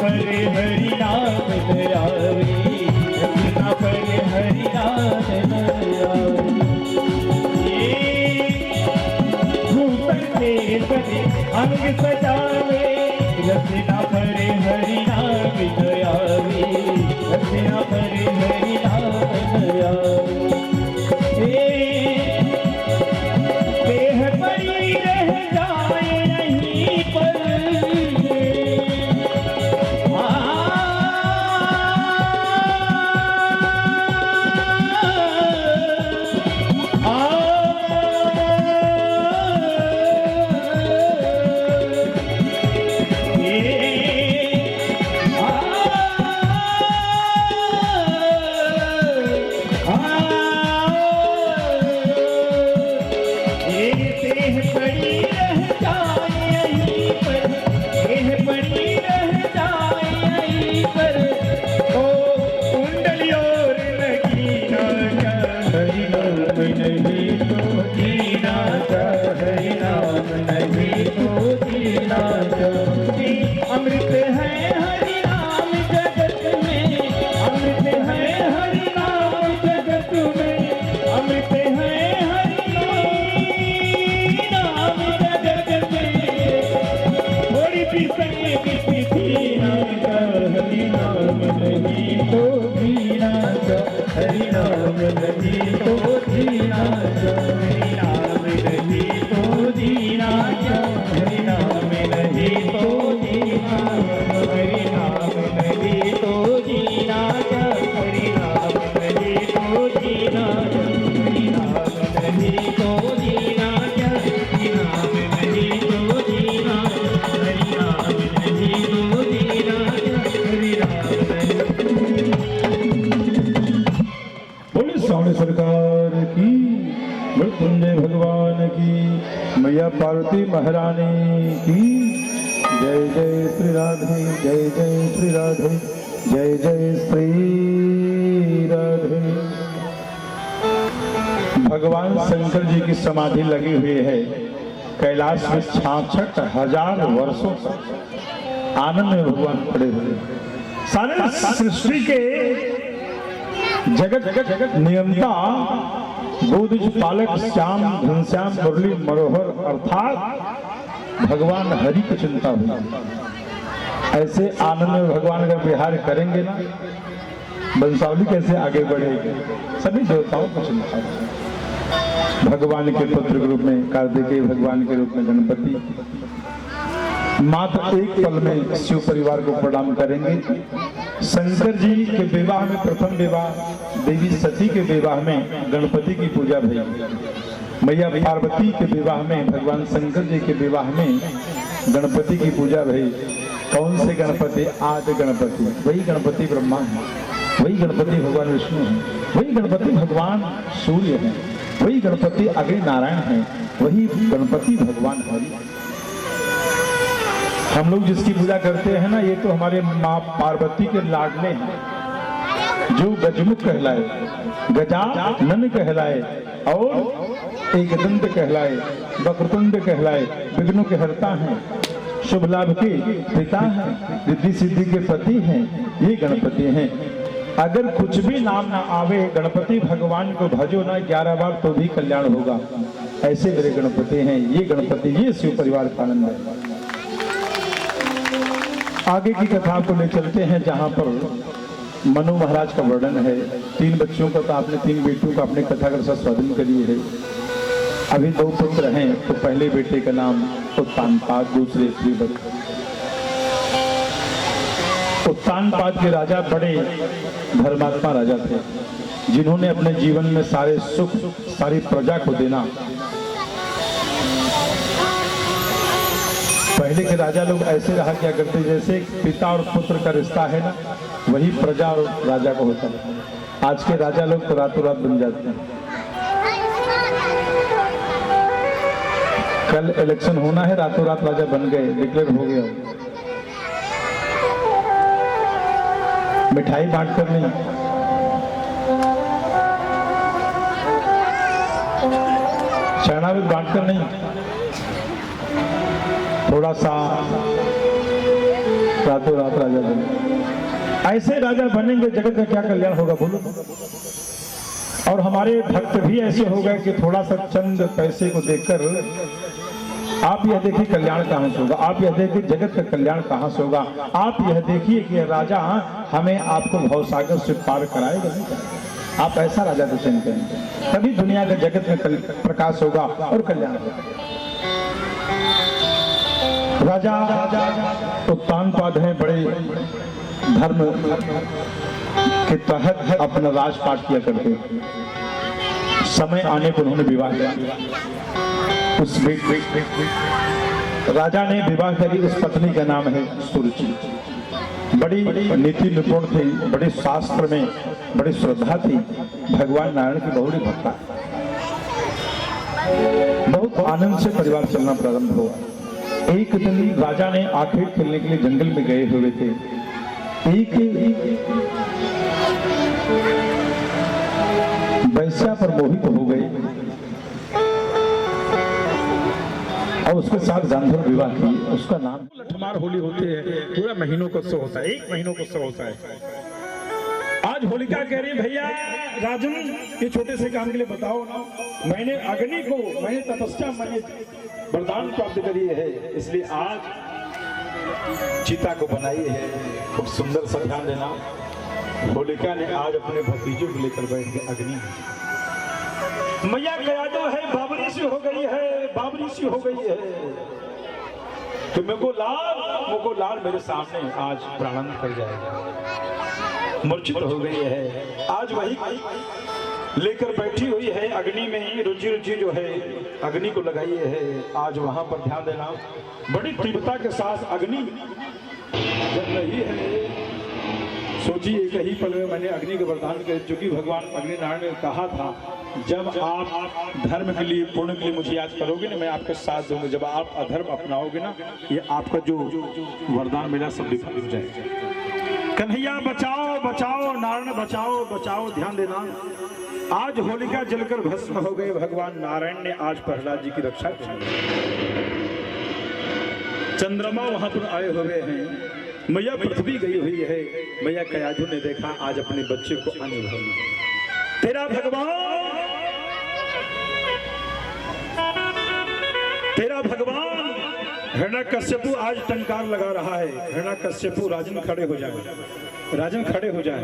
पर हरि नाम दयावे, रचना पर हरि नाम दयावे। भूषण से बने अंग सजावे, रचना पर हरि नाम दयावे, रचना पर हरि नाम दयावे। देह पड़ी रह जाए नहीं पर, अमृत है हरि नाम जगत में, अमृत है हरि नाम जगत में, अमृत है हरि नाम जगत में। थोड़ी भी संगे किसी दीना का, हरि नाम नहीं तो दीना का, हरि नाम नहीं तो दीना का, हरि नाम नहीं तो दीना का, हरि नाम नहीं तो दीना, हरि नाम नहीं तो दीना का, हरि नाम नहीं तो दीना, हरि नाम नहीं तो दीना का, हरि नाम नहीं तो दीना, हरि नाम नहीं तो दीना का, हरि नाम नहीं। बोले स्वामी सरकार की, मृत्युंजय भगवान की, मैया पार्वती महारानी की जय। जय श्री राधे, जय जय श्री राधे, जय जय श्री राधे। भगवान शंकर जी की समाधि लगी हुई है कैलाश में 66,000 वर्षों तक आनंद में भगवान खड़े हुए। सारे सृष्टि के जगत जगत नियंता बोधिज पालक श्याम घनश्याम मुरली मनोहर अर्थात भगवान हरि की चिंता हुई। ऐसे आनंद में भगवान अगर विहार करेंगे ना, बंसावली कैसे आगे बढ़ेगी। सभी देवताओं को चिंता है। भगवान के पुत्र के रूप में कार्तिकेय, भगवान के रूप में गणपति, मात्र एक पल में शिव परिवार को प्रणाम करेंगे। शंकर जी के विवाह में, प्रथम विवाह देवी सती के विवाह में गणपति की पूजा भई। मैया पार्वती के विवाह में, भगवान शंकर जी के विवाह में गणपति की पूजा भई। कौन से गणपति? आदि गणपति, वही गणपति ब्रह्मा है, वही गणपति भगवान विष्णु है, वही गणपति भगवान सूर्य है, वही गणपति अग्नि नारायण है, वही गणपति भगवान हरि। हम लोग जिसकी पूजा करते हैं ना, ये तो हमारे माँ पार्वती के लाडले हैं, जो गजमुख कहलाए, गजानन कहलाए और एकदंत कहलाए, वक्रतुंड कहलाए, विघ्नों के हरता हैं, शुभ लाभ के पिता हैं, रिद्धि सिद्धि के पति हैं, ये गणपति हैं। अगर कुछ भी नाम ना आवे, गणपति भगवान को भजो ना 11 बार तो भी कल्याण होगा। ऐसे मेरे गणपति हैं, ये गणपति, ये शिव परिवार का आनंद है। आगे की कथा को ले चलते हैं, जहाँ पर मनु महाराज का वर्णन है। 3 बच्चों का, तो आपने 3 बेटियों का अपने कथा का स्वाधीन कर लिए है। अभी 2 पुत्र हैं, तो पहले बेटे का नाम उत्तानपाद, दूसरे श्रीवत्स। उत्तानपाद के राजा बड़े धर्मात्मा राजा थे, जिन्होंने अपने जीवन में सारे सुख सारी प्रजा को देना। पहले के राजा लोग ऐसे रहा क्या करते, जैसे पिता और पुत्र का रिश्ता है ना, वही प्रजा और राजा को होता है। आज के राजा लोग तो रातों रात बन जाते हैं। कल इलेक्शन होना है, रातों रात राजा बन गए, डिक्लेयर हो गया। मिठाई बांट कर नहीं, शरणागत बांट कर नहीं, थोड़ा सा रातों रात राजा बने। ऐसे राजा बनेंगे जगत का क्या कल्याण होगा बोलो। और हमारे भक्त भी ऐसे हो गए कि थोड़ा सा चंद पैसे को देखकर आप यह देखिए कल्याण कहां से होगा, आप यह देखिए जगत का कल्याण कहां से होगा। आप यह देखिए कि राजा हमें आपको भवसागर से पार कराएगा नहीं कराएगा। आप ऐसा राजा को चुनते हैं तभी दुनिया का जगत में प्रकाश होगा और कल्याण होगा। राजा उत्तानपाद हैं, बड़े धर्म के तहत अपना राजपाट किया करते। समय आने पर उन्होंने विवाह किया। उस राजा ने विवाह करी, उस पत्नी का नाम है सुरुचि। बड़ी नीति निपुण थी, बड़ी शास्त्र में बड़ी श्रद्धा थी, भगवान नारायण की बहुड़ी भक्ता। बहुत आनंद से परिवार चलना प्रारंभ हुआ। एक दिन राजा ने आखेट खेलने के लिए जंगल में गए हुए थे। एक वैश्या पर मोहित हो गए और उसके साथ जानवर विवाह की। उसका नाम लठमार होली होती है, पूरा महीनों को उत्सव होता है, एक महीनों को उत्सव होता है। आज होलिका कह रही भैया राजन ये छोटे से काम के लिए बताओ ना, मैंने अग्नि को मैंने तपस्या मैंने वरदान प्राप्त करी है, इसलिए आज चिता को बनाई है। खूब सुंदर सा ध्यान देना। होलिका ने आज अपने भतीजों को लेकर बैठ के अग्नि मैया गया जो है बाबरी सी हो गई है, बाबरी सी हो गई है तो मुझको लाल मेरे सामने आज प्राणन कर जाएगा। मूर्छित हो गई है, आज वही लेकर बैठी हुई है अग्नि में। रुचि जो है अग्नि को लगाई है। आज वहां पर ध्यान देना, बड़ी तीव्रता के साथ अग्नि जल रही है। सोचिए एक ही पल में मैंने अग्नि का वरदान किया, चूंकि भगवान अग्नि नारायण ने कहा था जब आप धर्म के लिए पुण्य के लिए मुझे याद करोगे ना मैं आपके साथ दूंगा, जब आप अधर्म अपनाओगे ना ये आपका जो वरदान मिला सब विफल हो जाएगा। कन्हैया बचाओ बचाओ, नारायण बचाओ बचाओ। ध्यान देना, आज होलिका जलकर भस्म हो गए, भगवान नारायण ने आज प्रहलाद जी की रक्षा की। चंद्रमा वहां पर आए हुए हैं, मैया पृथ्वी गई हुई है। मैया कयाधु ने देखा आज अपने बच्चे को आने वाली तेरा भगवान हिरण्यकश्यपु आज टंकार लगा रहा है। हिरण्यकश्यपु राजन खड़े हो जाए, राजन खड़े हो जाए।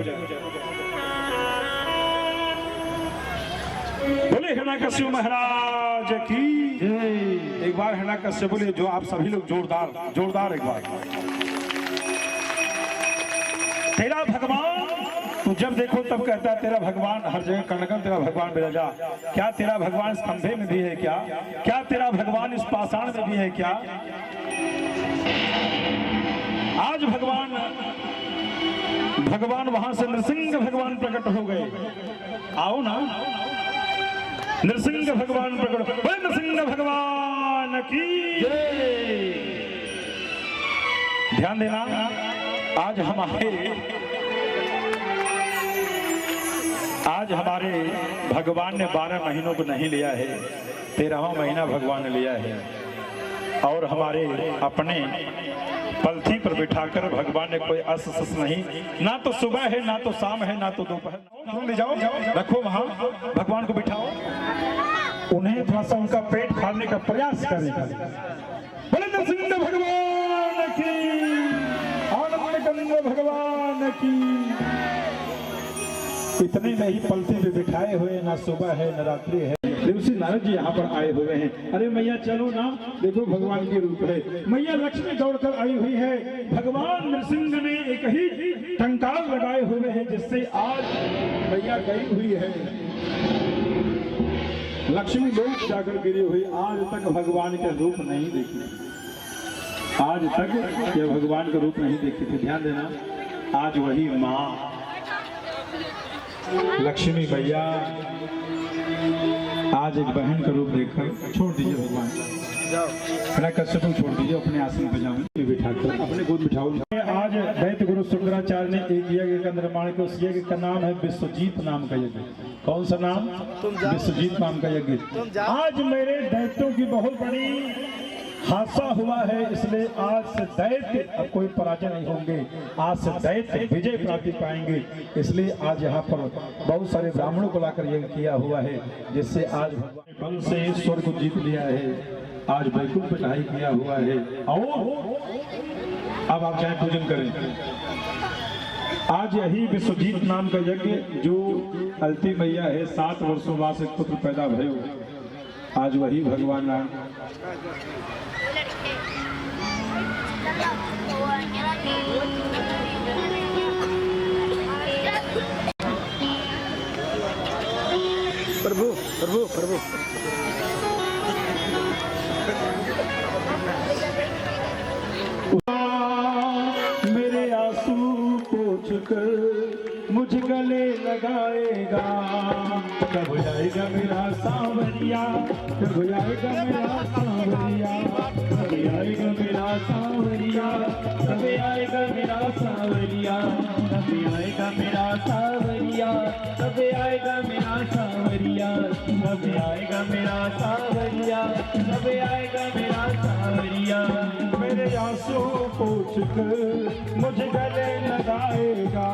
बोले हिरण्यकश्यपु महाराज की जय। एक बार हिरण्यकश्यपु बोले जो आप सभी लोग जोरदार एक बार। तेरा भगवान तू जब देखो तब कहता है तेरा भगवान हर जगह कणकन तेरा भगवान बिराजा। क्या तेरा भगवान इस खंभे में भी है क्या? क्या तेरा भगवान इस पाषाण में भी है क्या? आज भगवान वहां से नृसिंह भगवान प्रकट हो गए। आओ ना, नृसिंह भगवान प्रकट, नृसिंह भगवान की जय। ध्यान देना, आज हमारे भगवान ने 12 महीनों को नहीं लिया है, 13वां महीना भगवान ने लिया है। और हमारे अपने पलथी पर बिठाकर भगवान ने कोई अस नहीं, ना तो सुबह है ना तो शाम है ना तो दोपहर। ले जाओ रखो वहां, भगवान को बिठाओ, उन्हें थोड़ा सा उनका पेट फाड़ने का प्रयास करेगा। बोले नरसिंह भगवान की, आनंद कंद भगवान की। इतने नहीं पलथी पे बिठाए हुए, ना सुबह है ना रात्रि है। देवसी नारद जी यहाँ पर आए हुए हैं। अरे मैया चलो ना, देखो भगवान के रूप है। मैया लक्ष्मी दौड़कर आई हुई है। भगवान नृसिंह ने एक ही टंकार लगाए हुए हैं जिससे आज मैया गई हुई है। लक्ष्मी लोग जाकर गिरी हुई, आज तक भगवान के रूप नहीं देखी, आज तक ये भगवान का रूप नहीं देखी थी। ध्यान देना, आज वही माँ लक्ष्मी मैया आज एक बहन का रूप देखकर छोड़ दीजिए भगवान, कश्यप छोड़ दीजिए, अपने आसन पर जाओ, बिठाकर अपने गोद बिठाओ। आज दैत्य गुरु शुक्राचार्य ने एक यज्ञ का निर्माण किया। उस यज्ञ का नाम है विश्वजीत नाम का यज्ञ। कौन सा नाम? विश्वजीत नाम का यज्ञ। आज मेरे दैत्यों की बहुत बड़ी हादसा हुआ है, इसलिए आज से दैत्य अब कोई पराजय नहीं होंगे, आज से दैत्य विजय प्राप्ति पाएंगे। इसलिए आज यहाँ पर बहुत सारे ब्राह्मणों को लाकर यज्ञ किया हुआ है, जिससे आज भगवान बल से स्वर्ग को जीत लिया है, आज वैकुंठ पे चढ़ाई किया हुआ है। आओ अब आप चाहे पूजन करें। आज यही विश्वजीत नाम का यज्ञ जो अलती मैया है, 7 वर्षों बाद एक पुत्र पैदा भयो, आज वही भगवान नाम प्रभु प्रभु प्रभु मेरे आंसू पोंछ कर मुझ गले लगाएगा, कब आएगा मेरा सांवरिया, कब आएगा मेरा सांवरिया, कब आएगा मेरा सांवरिया, कब आएगा मेरा सांवरिया, कब आएगा मेरा सांवरिया, कब आएगा मेरा सांवरिया, कब आएगा मेरा सांवरिया, कब आएगा मेरा सांवरिया। मेरे आंसू पोंछ कर मुझ गले लगाएगा,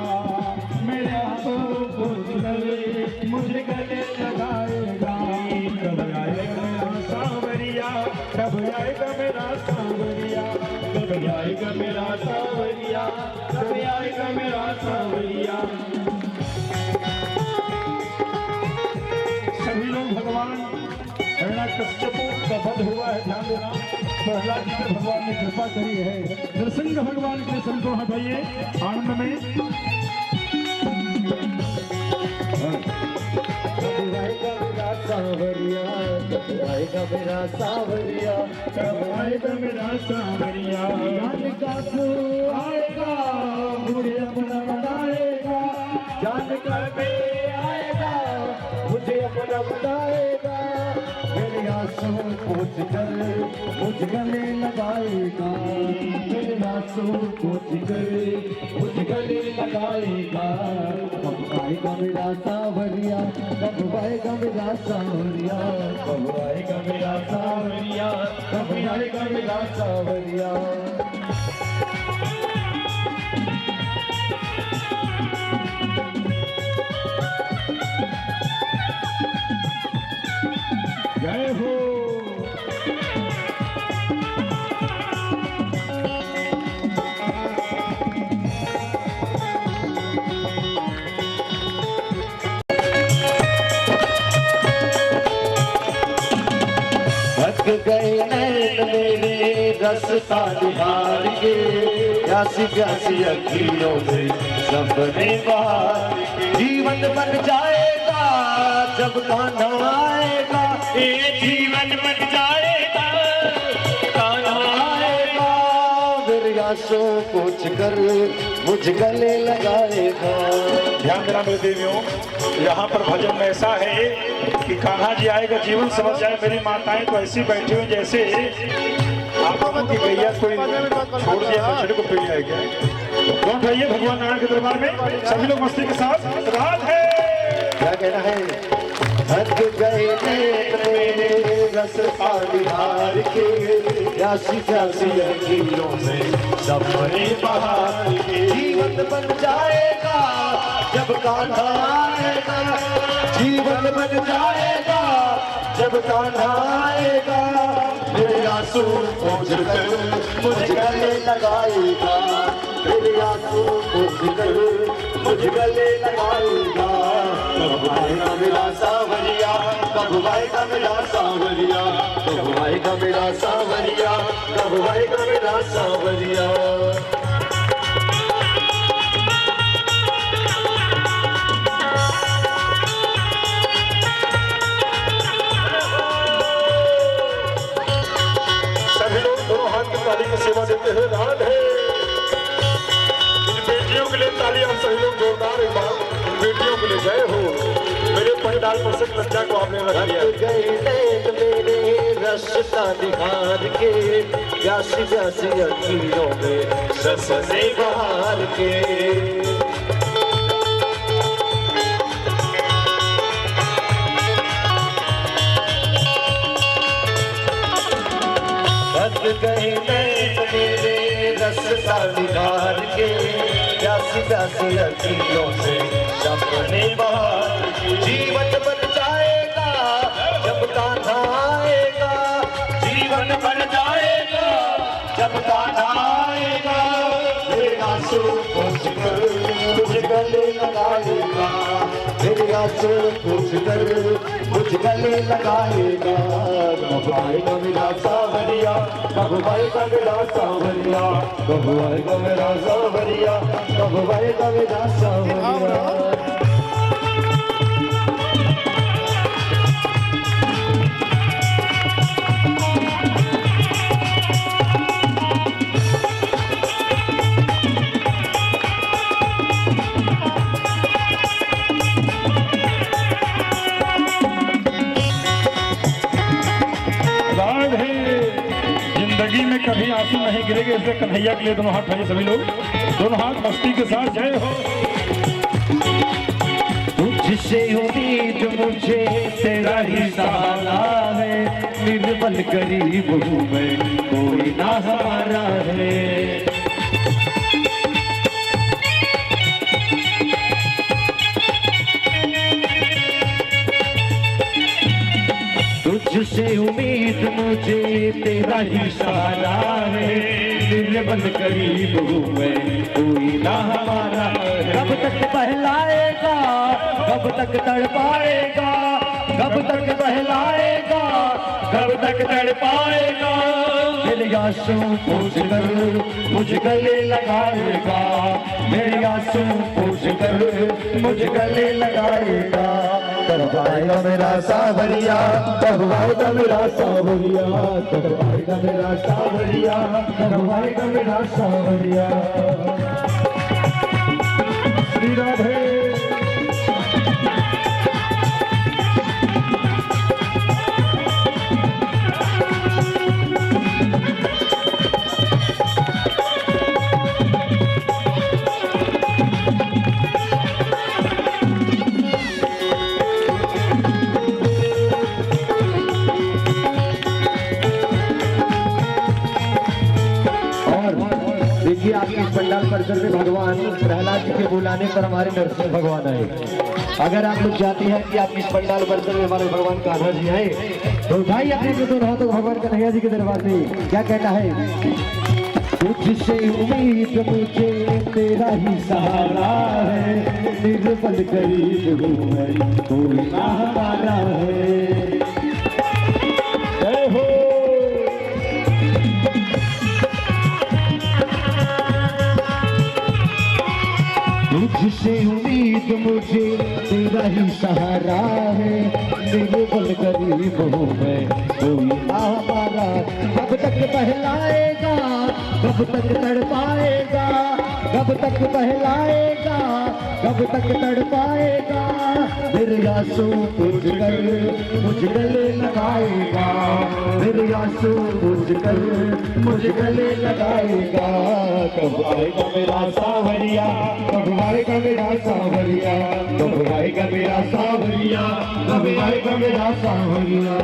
मेरे आंसू पोंछ कर मुझ गले लगाएगा, कब आएगा मेरा सांवरिया, कब आएगा मेरा सांवरिया, कब आएगा मेरा सांवरिया, कब आएगा मेरा सांवरिया। सभी लोग भगवान हिरण्यकश्यप का वध हुआ है, ध्यान देना। प्रहलाद जी पे भगवान ने कृपा करी है, नरसिंह भगवान के संतों हटाइए आनंद में। कब आएगा मेरा सांवरिया, कब आएगा मेरा सांवरिया, कब आएगा मेरा सांवरिया, जान का तू आएगा मुझे अपना बनाएगा, जान का पे आएगा मुझे अपना बनाएगा, मेरे आंसू पोंछ कर मुझ गले लगाएगा, मेरे आंसू पोंछ कर मुझ गले लगाएगा। कब आएगा मेरा सांवरिया, कब आएगा मेरा सांवरिया, कब आएगा मेरा सांवरिया, कब आएगा मेरा सांवरिया। जय हो। थक गए नैन मेरे रास्ता निहार के, प्यासी प्यासी अखियों में सपने बहार के, जीवन बन जाएगा जब कान्हा आएगा, ये जीवन बन जाएगा कान्हा आएगा, मेरे आंसू पोंछ कर मुझ गले लगाएगा। ध्यान देना मेरे देवियों, यहाँ पर भजन ऐसा है कि कान्हा जी आएगा जीवन समझ जाए। मेरी माताएं तो ऐसी बैठी हुई जैसे आप लोगों की गैया कोई छोड़ दिया बछड़े को पी लिया गया। कौन भैया भगवान नारायण के दरबार में सभी लोग मस्ती के साथ रात है। क्या कहना है? थक गए नैन मेरे रास्ता निहार के, प्यासी प्यासी अखियों में सपने बहार के, जीवन बन जाएगा जब कान्हा आएगा, जीवन बन जाएगा जब कान्हा आएगा, मेरे आंसू पोंछ कर मुझ गले लगाएगा, मेरे आंसू पोंछ कर मुझ गले लगाएगा। कब आएगा मेरा सांवरिया, कब आएगा मेरा सांवरिया, कब आएगा मेरा सांवरिया, कब आएगा मेरा सांवरिया। सभी लोग दोनों हाथ की ताली की सेवा देते हुए राधे। इन बेटियों के लिए ताली हम सभी लोग जोरदार एक बार इन बेटियों के लिए जय हो। मेरे पंडाल पर से लज्जा को आपने रख लिया। गए नैन मेरे रास्ता निहार के, प्यासी प्यासी अखियों में सपने बहार के, थक गए नैन मेरे रसता निकाल के, प्यासी प्यासी अखियों से सपने बहार के। जीवन बन जाएगा जब कान्हा आएगा, जीवन बन जाएगा जब कान्हा आएगा, मेरे आंसू पोंछ कर मुझे गले लगाएगा, मेरे आंसू पोंछ कर मुझे गले लगाएगा। कब आएगा मेरा सावरिया, कब आएगा मेरा सावरिया, कब आएगा मेरा सावरिया, कब आएगा मेरा सावरिया। जिंदगी में कभी आंसू नहीं गिरेंगे, इसलिए कन्हैया के लिए दोनों हाथ उठाइए सभी लोग, दोनों हाथ मस्ती के साथ जय हो। तुझसे उम्मीद मुझे तेरा ही सहारा है, निर्बल गरीब हूँ मैं कोई ना हमारा है। तुझसे उम्मीद मुझे तेरा ही सहारा है, निर्बल गरीब हूँ मैं कोई ना हमारा है। कब तक बहलाएगा, कब तक तड़पाएगा, कब तक बहलाएगा, कब तक तड़पाएगा, मेरे आंसू पूछ कर मुझ गले लगाएगा, मेरे आंसू पूछ कर मुझ गले लगाएगा। कब आएगा मेरा सावरिया, कब आएगा मेरा सावरिया, कब आएगा मेरा सावरिया, कब आएगा मेरा सावरिया। श्री राधे। देखिए आपके इस पंडाल परिसर में भगवान प्रहलाद जी के बुलाने पर हमारे नरसिंह भगवान आए। अगर आप लोग चाहते हैं कि आप इस पंडाल परिसर में हमारे भगवान कान्हा जी आए, तो उठाइए अपने दोनों हाथों भगवान कन्हैया जी के दरबार में। क्या कहता है? तुझसे उम्मीद मुझे तेरा ही सहारा है, निर्बल गरीब हूँ मैं कोई ना हमारा है। जय हो। तुझसे उम्मीद मुझे तेरा ही सहारा है, निर्बल गरीब हूँ मैं कोई ना हमारा। कब तक बहलाएगा, कब तक तड़पाएगा, कब तक बहलाएगा, कब तक तड़पाएगा, मेरे आंसू पूछ कर मुझ गले लगाएगा, मेरे आंसू पूछ कर मुझ गले लगाएगा। कब आएगा मेरा सावरिया, कब आएगा मेरा सावरिया, कब आएगा मेरा सावरिया, कब आएगा मेरा सावरिया।